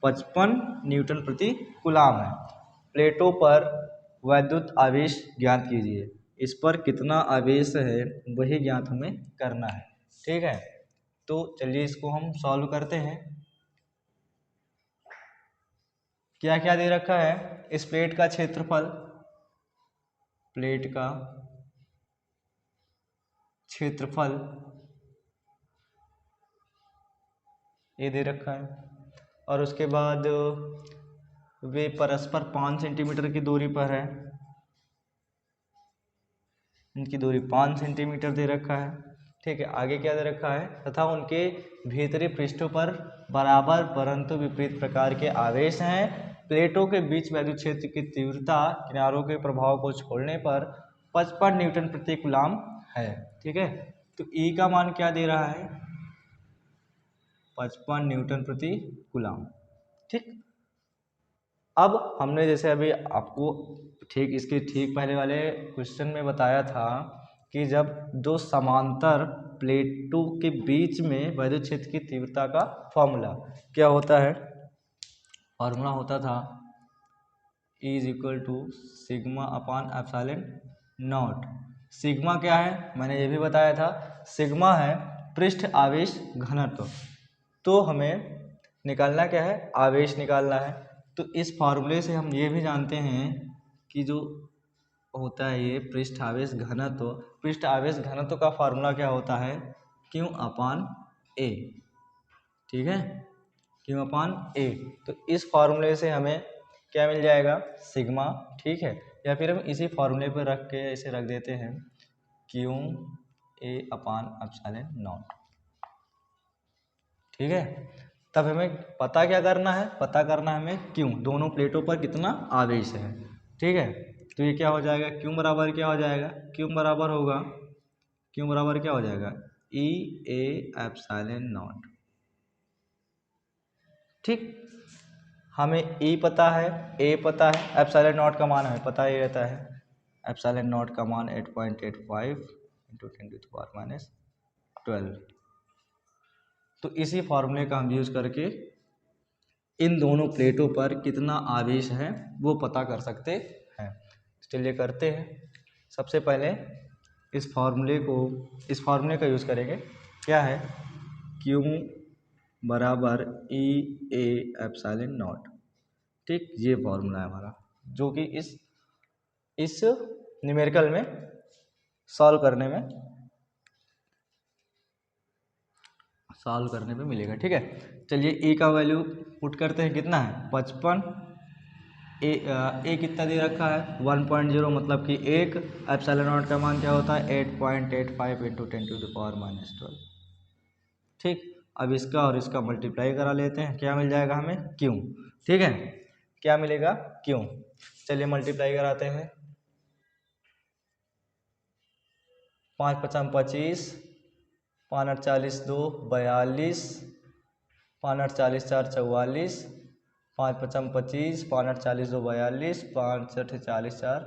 55 न्यूटन प्रति कूलाम है। प्लेटों पर वैद्युत आवेश ज्ञात कीजिए। इस पर कितना आवेश है वही ज्ञात हमें करना है, ठीक है। तो चलिए इसको हम सॉल्व करते हैं। क्या क्या दे रखा है? इस प्लेट का क्षेत्रफल प्लेट का क्षेत्रफल ये दे रखा है, और उसके बाद वे परस्पर 5 सेंटीमीटर की दूरी पर है, इनकी दूरी 5 सेंटीमीटर दे रखा है। ठीक है, आगे क्या दे रखा है, तथा उनके भीतरी पृष्ठों पर बराबर परंतु विपरीत प्रकार के आवेश हैं। प्लेटों के बीच वैद्युत क्षेत्र की तीव्रता किनारों के प्रभाव को छोड़ने पर 55 न्यूटन प्रति कूलाम है। ठीक है, तो ई का मान क्या दे रहा है, 55 न्यूटन प्रति कूलाम। ठीक, अब हमने जैसे अभी आपको ठीक इसके ठीक पहले वाले क्वेश्चन में बताया था कि जब दो समांतर प्लेटों के बीच में वैद्युत क्षेत्र की तीव्रता का फॉर्मूला क्या होता है, फॉर्मूला होता था E is equal to sigma upon epsilon not. Sigma क्या है, मैंने ये भी बताया था, सिग्मा है पृष्ठ आवेश घनत्व। तो हमें निकालना क्या है, आवेश निकालना है। तो इस फार्मूले से हम ये भी जानते हैं कि जो होता है ये पृष्ठ आवेश घनत्व, पृष्ठ आवेश घनत्व का फार्मूला क्या होता है, Q अपान A। ठीक है, Q अपान A। तो इस फार्मूले से हमें क्या मिल जाएगा, सिग्मा। ठीक है, या फिर हम इसी फार्मूले पर रख के इसे रख देते हैं Q A upon epsilon not. ठीक है, तब हमें पता क्या करना है, पता करना है हमें क्यों दोनों प्लेटों पर कितना आवेश है। ठीक है, तो ये क्या हो जाएगा, क्यों बराबर क्या हो जाएगा, क्यों बराबर होगा, क्यों बराबर क्या हो जाएगा, ई ए एप्सिलॉन नॉट। ठीक, हमें ई पता है, ए पता है, एप्सिलॉन नॉट का मान हमें पता ही रहता है, एप्सिलॉन नॉट का मान 8.85 इंटू 10⁻12। तो इसी फार्मूले का हम यूज करके इन दोनों प्लेटों पर कितना आवेश है वो पता कर सकते हैं। चलिए करते हैं। सबसे पहले इस फार्मूले का यूज़ करेंगे, क्या है, Q बराबर ई ए एप्सिलॉन नॉट। ठीक, ये फार्मूला है हमारा, जो कि इस न्यूमेरिकल में सॉल्व करने पे मिलेगा। ठीक है, चलिए ए का वैल्यू पुट करते हैं, कितना है 55। ए कितना दे रखा है 1.0, मतलब कि एक। एप्सिलॉन नॉट का मान क्या होता है 8.85 इंटू 10⁻12। ठीक, अब इसका और इसका मल्टीप्लाई करा लेते हैं, क्या मिल जाएगा हमें, क्यों। ठीक है, क्या मिलेगा, क्यों। चलिए मल्टीप्लाई कराते हैं, 5 × 5 = 25, 5 × 8 = 40, 2 = 42, 5 × 8 = 40, 4 = 44, 5 × 5 = 25, 5 × 8 = 40, 2 = 42, 5 × 8 = 40, 4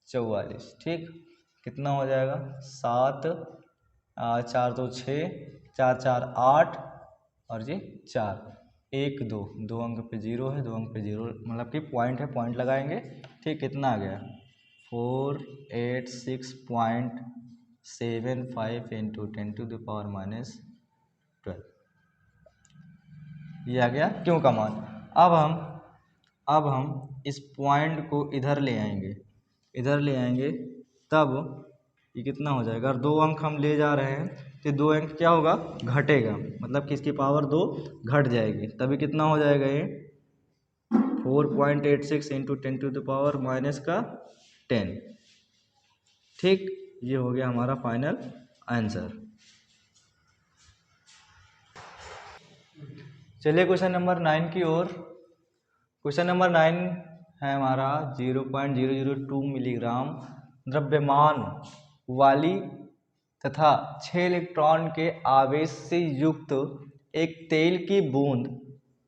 = 44। ठीक, कितना हो जाएगा, 7 4 2 6, 4 4 8, और जी 4 1 2, 2 अंक पे 0 है, 2 अंक पे 0 मतलब कि पॉइंट है, पॉइंट लगाएंगे। ठीक, कितना आ गया 486.75 इंटू 10⁻12। ये आ गया क्यों का मान। अब हम इस पॉइंट को इधर ले आएंगे, तब ये कितना हो जाएगा, अगर 2 अंक हम ले जा रहे हैं तो 2 अंक क्या होगा, घटेगा, मतलब कि इसकी पावर 2 घट जाएगी, तभी कितना हो जाएगा ये 4.86 इंटू 10⁻⁻10। ठीक, ये हो गया हमारा फाइनल आंसर। चलिए क्वेश्चन नंबर 9 की ओर। क्वेश्चन नंबर 9 है हमारा 0.002 मिलीग्राम द्रव्यमान वाली तथा 6 इलेक्ट्रॉन के आवेश से युक्त एक तेल की बूंद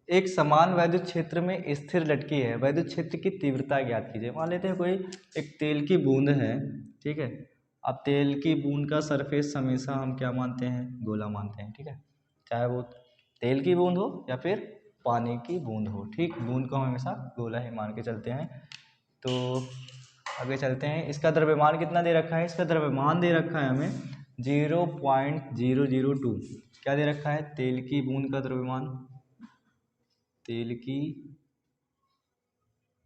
एक समान वैद्युत क्षेत्र में स्थिर लटकी है, वैद्युत क्षेत्र की तीव्रता ज्ञात कीजिए। मान लेते हैं कोई एक तेल की बूंद है। ठीक है, अब तेल की बूंद का सरफेस हमेशा हम क्या मानते हैं, गोला मानते हैं। ठीक है, चाहे वो तेल की बूंद हो या फिर पानी की बूंद हो। ठीक, बूंद को हम हमेशा गोला ही मान के चलते हैं। तो आगे चलते हैं, इसका द्रव्यमान कितना दे रखा है, इसका द्रव्यमान दे रखा है हमें 0.002। क्या दे रखा है, तेल की बूंद का द्रव्यमान, तेल की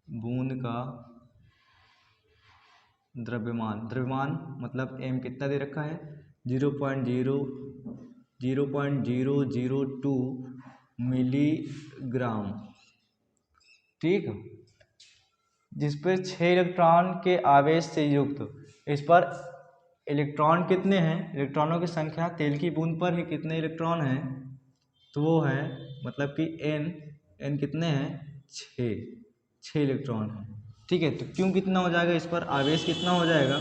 बूंद का द्रव्यमान, द्रव्यमान मतलब m कितना दे रखा है 0.002 मिलीग्राम, ठीक। जिस पर 6 इलेक्ट्रॉन के आवेश से युक्त, इस पर इलेक्ट्रॉन कितने हैं, इलेक्ट्रॉनों की संख्या तेल की बूंद पर ही कितने इलेक्ट्रॉन हैं, तो वो है मतलब कि n कितने हैं 6 इलेक्ट्रॉन हैं, ठीक है। तो क्यों कितना हो जाएगा, इस पर आवेश कितना हो जाएगा,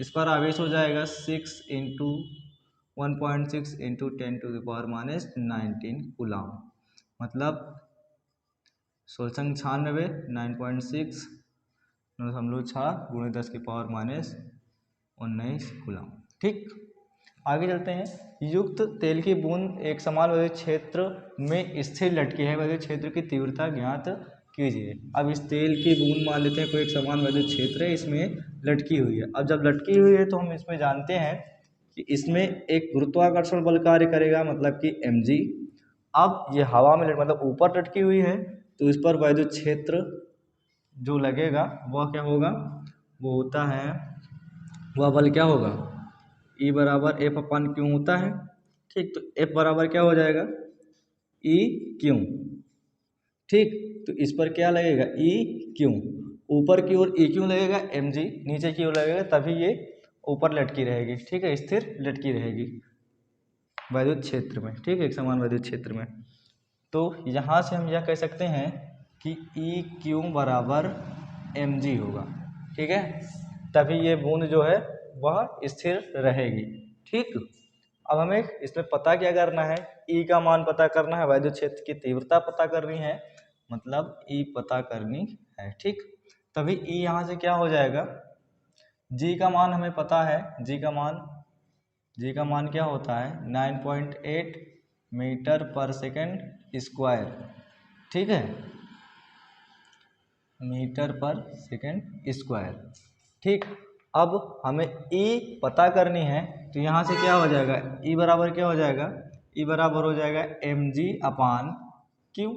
इस पर आवेश हो जाएगा 6 इंटू 1.6 इंटू 10⁻⁻19 कूलाम, मतलब 1696 9.6 गुणे 10⁻⁻19 कूलाम, ठीक। आगे चलते हैं। युक्त तेल की बूंद एक समान विद्युत क्षेत्र में स्थिर लटकी है, विद्युत क्षेत्र की तीव्रता ज्ञात कीजिए। अब इस तेल की बूंद मान लेते हैं कोई एक समान विद्युत क्षेत्र है, इसमें लटकी हुई है। अब जब लटकी हुई है तो हम इसमें जानते हैं कि इसमें एक गुरुत्वाकर्षण बल कार्य करेगा, मतलब कि mg। अब ये हवा में मतलब ऊपर लटकी हुई है, तो इस पर विद्युत क्षेत्र जो लगेगा वह क्या होगा, वो होता है, वह बल क्या होगा, E बराबर F/Q होता है, ठीक। तो F बराबर क्या हो जाएगा EQ, ठीक। तो इस पर क्या लगेगा EQ, ऊपर की ओर EQ लगेगा mg, नीचे की ओर लगेगा, तभी ये ऊपर लटकी रहेगी, ठीक है, स्थिर लटकी रहेगी विद्युत क्षेत्र में, ठीक है, एक समान विद्युत क्षेत्र में। तो यहाँ से हम यह कह सकते हैं कि EQ बराबर mg होगा, ठीक है, तभी ये बूंद जो है वह स्थिर रहेगी, ठीक। अब हमें इसमें पता क्या करना है, E का मान पता करना है, विद्युत क्षेत्र की तीव्रता पता करनी है, मतलब E पता करनी है, ठीक। तभी E यहाँ से क्या हो जाएगा, G का मान हमें पता है, G का मान क्या होता है 9.8 मीटर पर सेकंड स्क्वायर, ठीक है, मीटर पर सेकंड स्क्वायर, ठीक। अब हमें E पता करनी है, तो यहाँ से क्या हो जाएगा, E बराबर क्या हो जाएगा, E बराबर हो जाएगा mg/Q।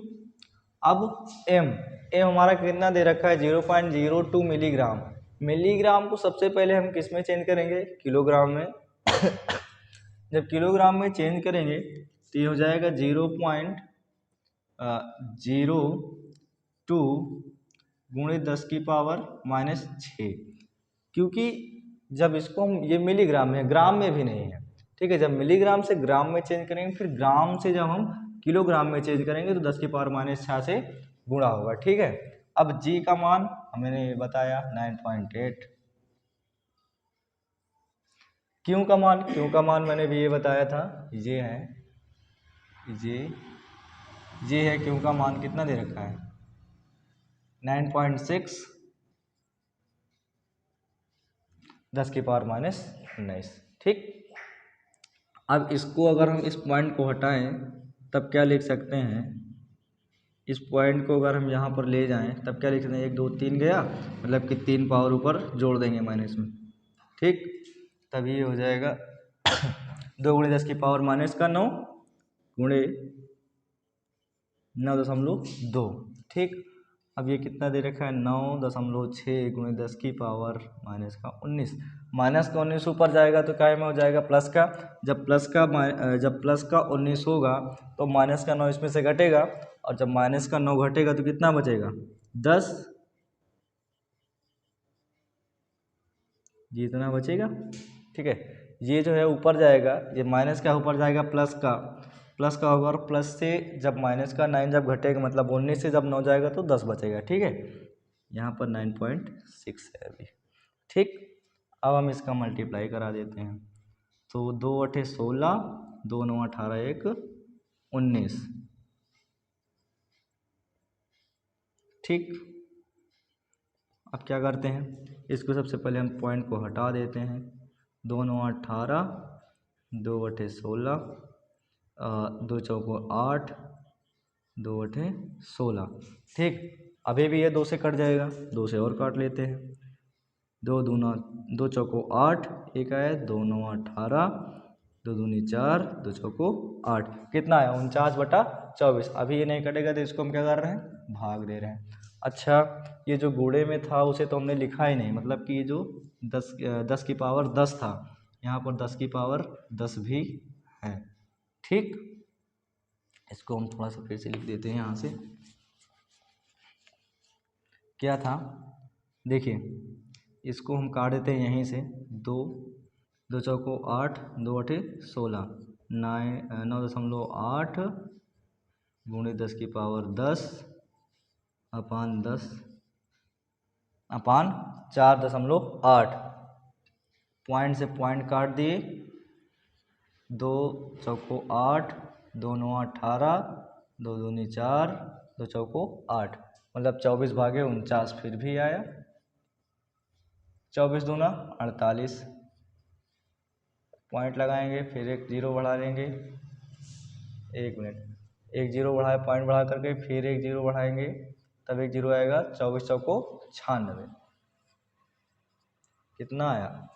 अब m हमारा कितना दे रखा है 0.02 मिलीग्राम, मिलीग्राम को सबसे पहले हम किस में चेंज करेंगे, किलोग्राम में। जब किलोग्राम में चेंज करेंगे तो ये हो जाएगा 0.02 गुणे 10⁻⁻6, क्योंकि जब इसको हम, ये मिलीग्राम में, ग्राम में भी नहीं है, ठीक है। जब मिलीग्राम से ग्राम में चेंज करेंगे, फिर ग्राम से जब हम किलोग्राम में चेंज करेंगे तो 10⁻⁻6 से गुणा होगा, ठीक है। अब G का मान हमने बताया 9.8, Q का मान मैंने भी ये बताया था, ये है Q का मान कितना दे रखा है 9.6 10⁻⁻19, ठीक। अब इसको अगर हम इस पॉइंट को हटाएं तब क्या लिख सकते हैं, इस पॉइंट को अगर हम यहाँ पर ले जाएं तब क्या लिख सकते हैं, 1 2 3 गया, मतलब कि 3 पावर ऊपर जोड़ देंगे माइनस में, ठीक। तभी ये हो जाएगा 2 गुणे 10⁻⁻9 गुणे 9.2, ठीक। अब ये कितना दे रखा है 9.6 गुणे 10⁻⁻19, माइनस का 19 ऊपर जाएगा तो क्या में हो जाएगा प्लस का, जब प्लस का 19 होगा तो माइनस का 9 इसमें से घटेगा, और जब माइनस का 9 घटेगा तो कितना बचेगा 10, ये इतना बचेगा, ठीक है। ये जो है ऊपर जाएगा, ये माइनस का ऊपर जाएगा प्लस का होगा, और प्लस से जब माइनस का 9 जब घटेगा, मतलब 19 से जब 9 जाएगा तो 10 बचेगा, ठीक है। यहाँ पर 9.6 है अभी, ठीक। अब हम इसका मल्टीप्लाई करा देते हैं, तो 2 8 16, 2 9 18 1 19, ठीक। अब क्या करते हैं, इसको सबसे पहले हम पॉइंट को हटा देते हैं, 2 9 18, 2 8 16, 2 चौको 8, 2 8 16, ठीक। अभी भी ये 2 से कट जाएगा, 2 से और काट लेते हैं, 2 चौको 8, एक आया 2 9 18, 2 दूनी 4, 2 चौको 8, कितना आया 49/24। अभी ये नहीं कटेगा तो इसको हम क्या कर रहे हैं, भाग दे रहे हैं, अच्छा, ये जो गुणे में था उसे तो हमने लिखा ही नहीं, मतलब कि ये जो 10 की पावर 10 था, यहाँ पर 10 की पावर 10 भी है। ठीक, इसको हम थोड़ा सा फिर से लिख देते हैं यहाँ से। क्या था, देखिए इसको हम काट देते हैं यहीं से। दो दो चौको 8, 2 8 16, 9.8 गुणे 10 की पावर 10 अपान 10 अपान 4.8। पॉइंट से पॉइंट काट दिए, 2 चौको 8, 2 9 18, 2 दूनी 4, 2 चौको 8, मतलब 24/49 फिर भी आया। 24 दूना 48, पॉइंट लगाएंगे, फिर एक जीरो बढ़ा लेंगे। एक मिनट, एक जीरो बढ़ाए, पॉइंट बढ़ा करके फिर एक जीरो बढ़ाएंगे, तब एक जीरो आएगा। 24 चौको 96, कितना आया?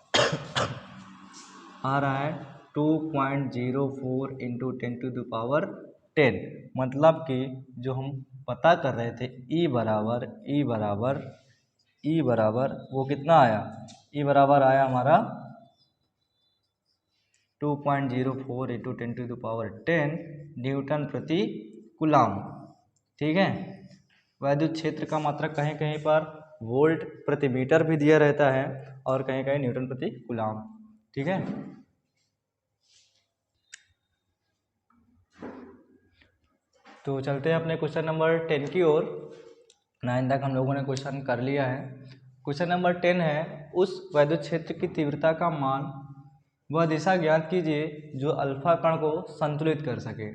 आ रहा है 2.04 इंटू 10⁻10। मतलब कि जो हम पता कर रहे थे ई बराबर वो कितना आया? ई बराबर आया हमारा 2.04 इंटू 10⁻10 न्यूटन प्रति कूलाम। ठीक है, वैद्युत क्षेत्र का मात्रक कहीं कहीं पर वोल्ट प्रति मीटर भी दिया रहता है और कहीं कहीं न्यूटन प्रति कूलाम। ठीक है, तो चलते हैं अपने क्वेश्चन नंबर 10 की ओर। 9 तक हम लोगों ने क्वेश्चन कर लिया है। क्वेश्चन नंबर 10 है, उस वैद्युत क्षेत्र की तीव्रता का मान वह दिशा ज्ञात कीजिए जो अल्फा कण को संतुलित कर सके।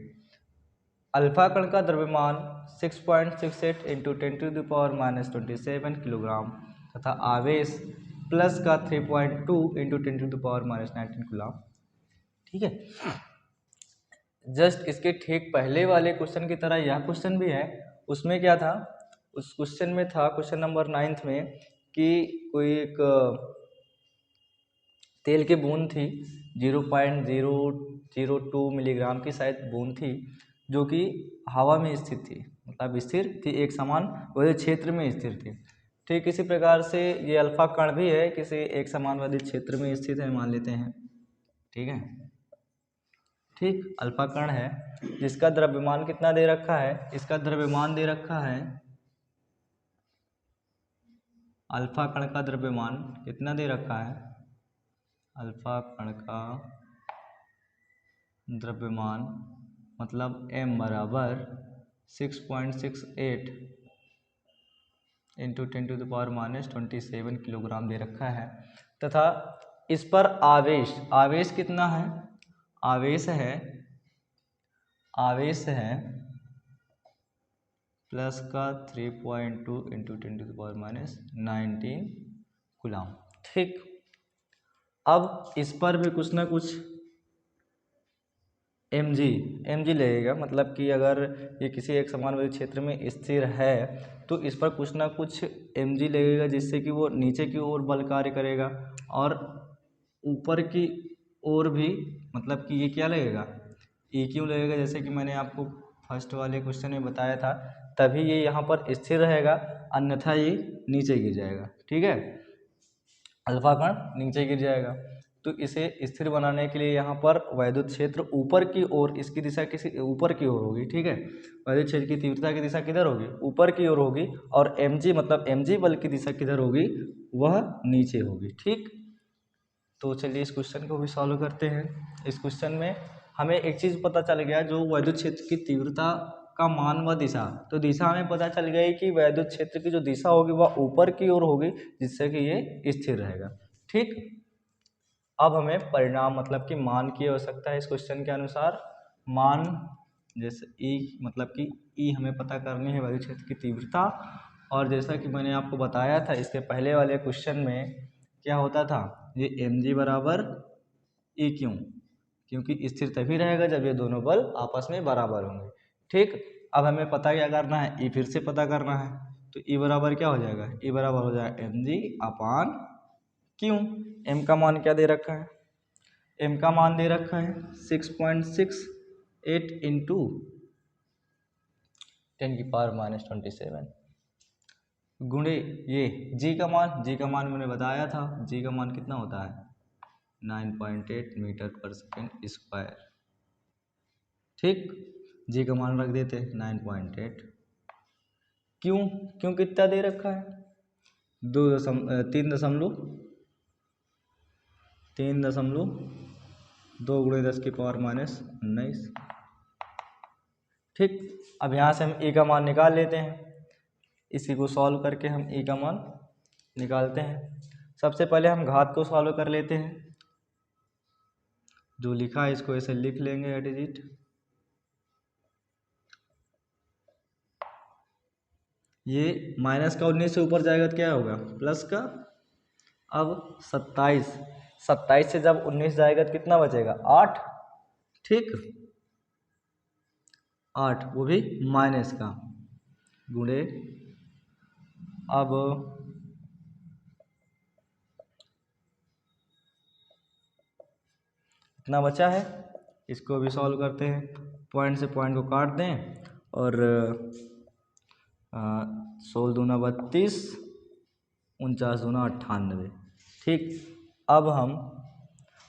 अल्फा कण का द्रव्यमान 6.68 इंटू 10⁻27 किलोग्राम तथा आवेश प्लस का 3.2 इंटू 10⁻19 कूलाम। ठीक है, जस्ट इसके ठीक पहले वाले क्वेश्चन की तरह यह क्वेश्चन भी है। उसमें क्या था, उस क्वेश्चन में था, क्वेश्चन नंबर 9 में, कि कोई एक तेल की बूंद थी, 0.002 मिलीग्राम की शायद बूंद थी, जो कि हवा में स्थित थी, मतलब स्थिर थी, एक समान वैद्युत क्षेत्र में स्थिर थी। ठीक इसी प्रकार से ये अल्फा कण भी है, किसी एक समान वैद्युत क्षेत्र में स्थित है मान लेते हैं। ठीक है, ठीक, अल्फा कण है जिसका द्रव्यमान कितना दे रखा है? इसका द्रव्यमान दे रखा है, अल्फा कण का द्रव्यमान कितना दे रखा है? अल्फा कण का द्रव्यमान मतलब m बराबर 6.68 इंटू 10⁻⁻27 किलोग्राम दे रखा है, तथा इस पर आवेश कितना है? आवेश है प्लस का 3.2 इंटू 10⁻19 कूलाम। ठीक, अब इस पर भी कुछ ना कुछ mg लगेगा, मतलब कि अगर ये किसी एक समान वैद्युत क्षेत्र में स्थिर है तो इस पर कुछ ना कुछ mg लगेगा, जिससे कि वो नीचे की ओर बल कार्य करेगा और ऊपर की ओर भी, मतलब कि ये क्या लगेगा? EQ लगेगा, जैसे कि मैंने आपको फर्स्ट वाले क्वेश्चन में बताया था, तभी ये यहाँ पर स्थिर रहेगा, अन्यथा ये नीचे गिर जाएगा। ठीक है, अल्फा कण नीचे गिर जाएगा, तो इसे स्थिर बनाने के लिए यहाँ पर वैद्युत क्षेत्र ऊपर की ओर, इसकी दिशा किसी ऊपर की ओर होगी। ठीक है, वैद्युत क्षेत्र की तीव्रता की दिशा किधर होगी? ऊपर की ओर होगी, और mg मतलब mg बल की दिशा किधर होगी? वह नीचे होगी। ठीक, तो चलिए इस क्वेश्चन को भी सॉल्व करते हैं। इस क्वेश्चन में हमें एक चीज़ पता चल गया, जो वैद्युत क्षेत्र की तीव्रता का मान व दिशा, तो दिशा हमें पता चल गई कि वैद्युत क्षेत्र की जो दिशा होगी वह ऊपर की ओर होगी, जिससे कि ये स्थिर रहेगा। ठीक, अब हमें परिणाम मतलब कि मान की आवश्यकता है। इस क्वेश्चन के अनुसार मान, जैसे ई मतलब कि ई हमें पता करनी है वैद्युत क्षेत्र की तीव्रता, और जैसा कि मैंने आपको बताया था इसके पहले वाले क्वेश्चन में क्या होता था, ये mg बराबर ई क्योंकि स्थिर तभी रहेगा जब ये दोनों बल आपस में बराबर होंगे। ठीक, अब हमें पता क्या करना है? ई फिर से पता करना है, तो ई बराबर क्या हो जाएगा? ई बराबर हो जाएगा mg अपान क्यू। m का मान क्या दे रखा है? m का मान दे रखा है 6.68 इंटू 10⁻⁻27। गुणे ये जी का मान मैंने बताया था, जी का मान कितना होता है 9.8 मीटर पर सेकेंड स्क्वायर। ठीक, जी का मान रख देते 9.8। क्यों क्यों कितना दे रखा है 3.2 गुणे 10 की पावर -19। ठीक, अब यहाँ से हम ए का मान निकाल लेते हैं। इसी को सॉल्व करके हम ए का मान निकालते हैं। सबसे पहले हम घात को सॉल्व कर लेते हैं। जो लिखा है इसको ऐसे लिख लेंगे एट इज इट। ये माइनस का 19 से ऊपर जाएगा तो क्या होगा प्लस का। अब 27 से जब 19 जाएगा तो कितना बचेगा 8। ठीक, 8 वो भी माइनस का गुणे। अब इतना बचा है, इसको भी सॉल्व करते हैं। पॉइंट से पॉइंट को काट दें और 16 दूना 32, 49 दूना 98। ठीक, अब हम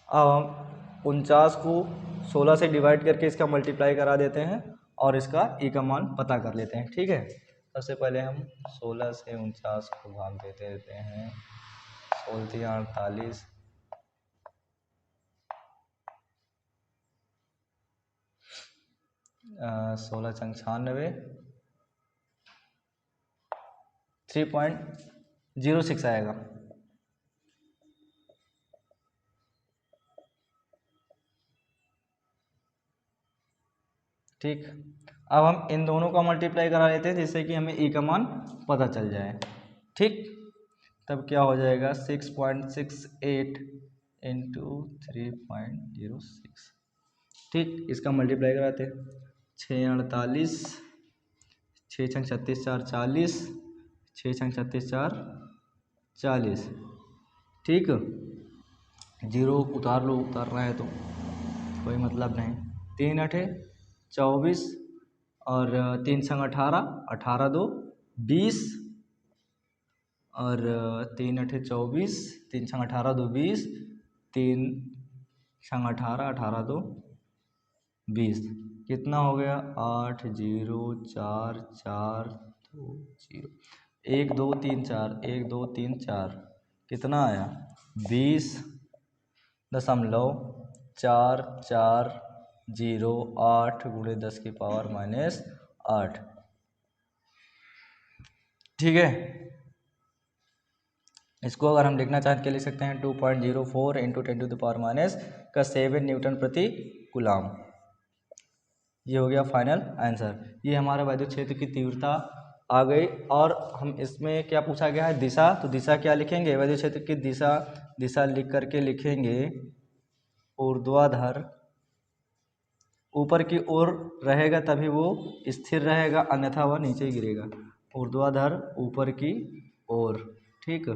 49 को 16 से डिवाइड करके इसका मल्टीप्लाई करा देते हैं और इसका ए का मान पता कर लेते हैं। ठीक है, सबसे पहले हम 16 से 49 को भाग देते हैं। 16 48, 16 96, 3.06 आएगा। ठीक, अब हम इन दोनों का मल्टीप्लाई करा लेते हैं जिससे कि हमें ए का मान पता चल जाए। ठीक, तब क्या हो जाएगा 6.68 इंटू 3.06। ठीक, इसका मल्टीप्लाई कराते हैं। 6 48, 6 छंग 36 4 40, 6 छंग 36 4 40। ठीक, जीरो उतार लो, उतारना है तो कोई मतलब नहीं। 3 अठे 24 और 3 छंग 18, 18 2 20 और 3 अठे 24, 3 छंग 18 2 20, 3 छंग 18, 18 2 20। कितना हो गया 8 0 4 4 2 0, 1 2 3 4, 1 2 3 4, कितना आया 20.440 गुणे 10 की पावर -8। ठीक है, इसको अगर हम लिखना चाहें तो लिख सकते हैं 2.04 इंटू 10⁻⁻7 न्यूटन प्रति कूलाम। ये हो गया फाइनल आंसर। ये हमारा वैद्युत क्षेत्र की तीव्रता आ गई। और हम इसमें क्या पूछा गया है दिशा, तो दिशा क्या लिखेंगे वैद्युत क्षेत्र की दिशा लिख करके लिखेंगे ऊर्ध्वाधर, ऊपर की ओर रहेगा तभी वो स्थिर रहेगा, अन्यथा वह नीचे गिरेगा। ऊर्ध्वाधर ऊपर की ओर। ठीक,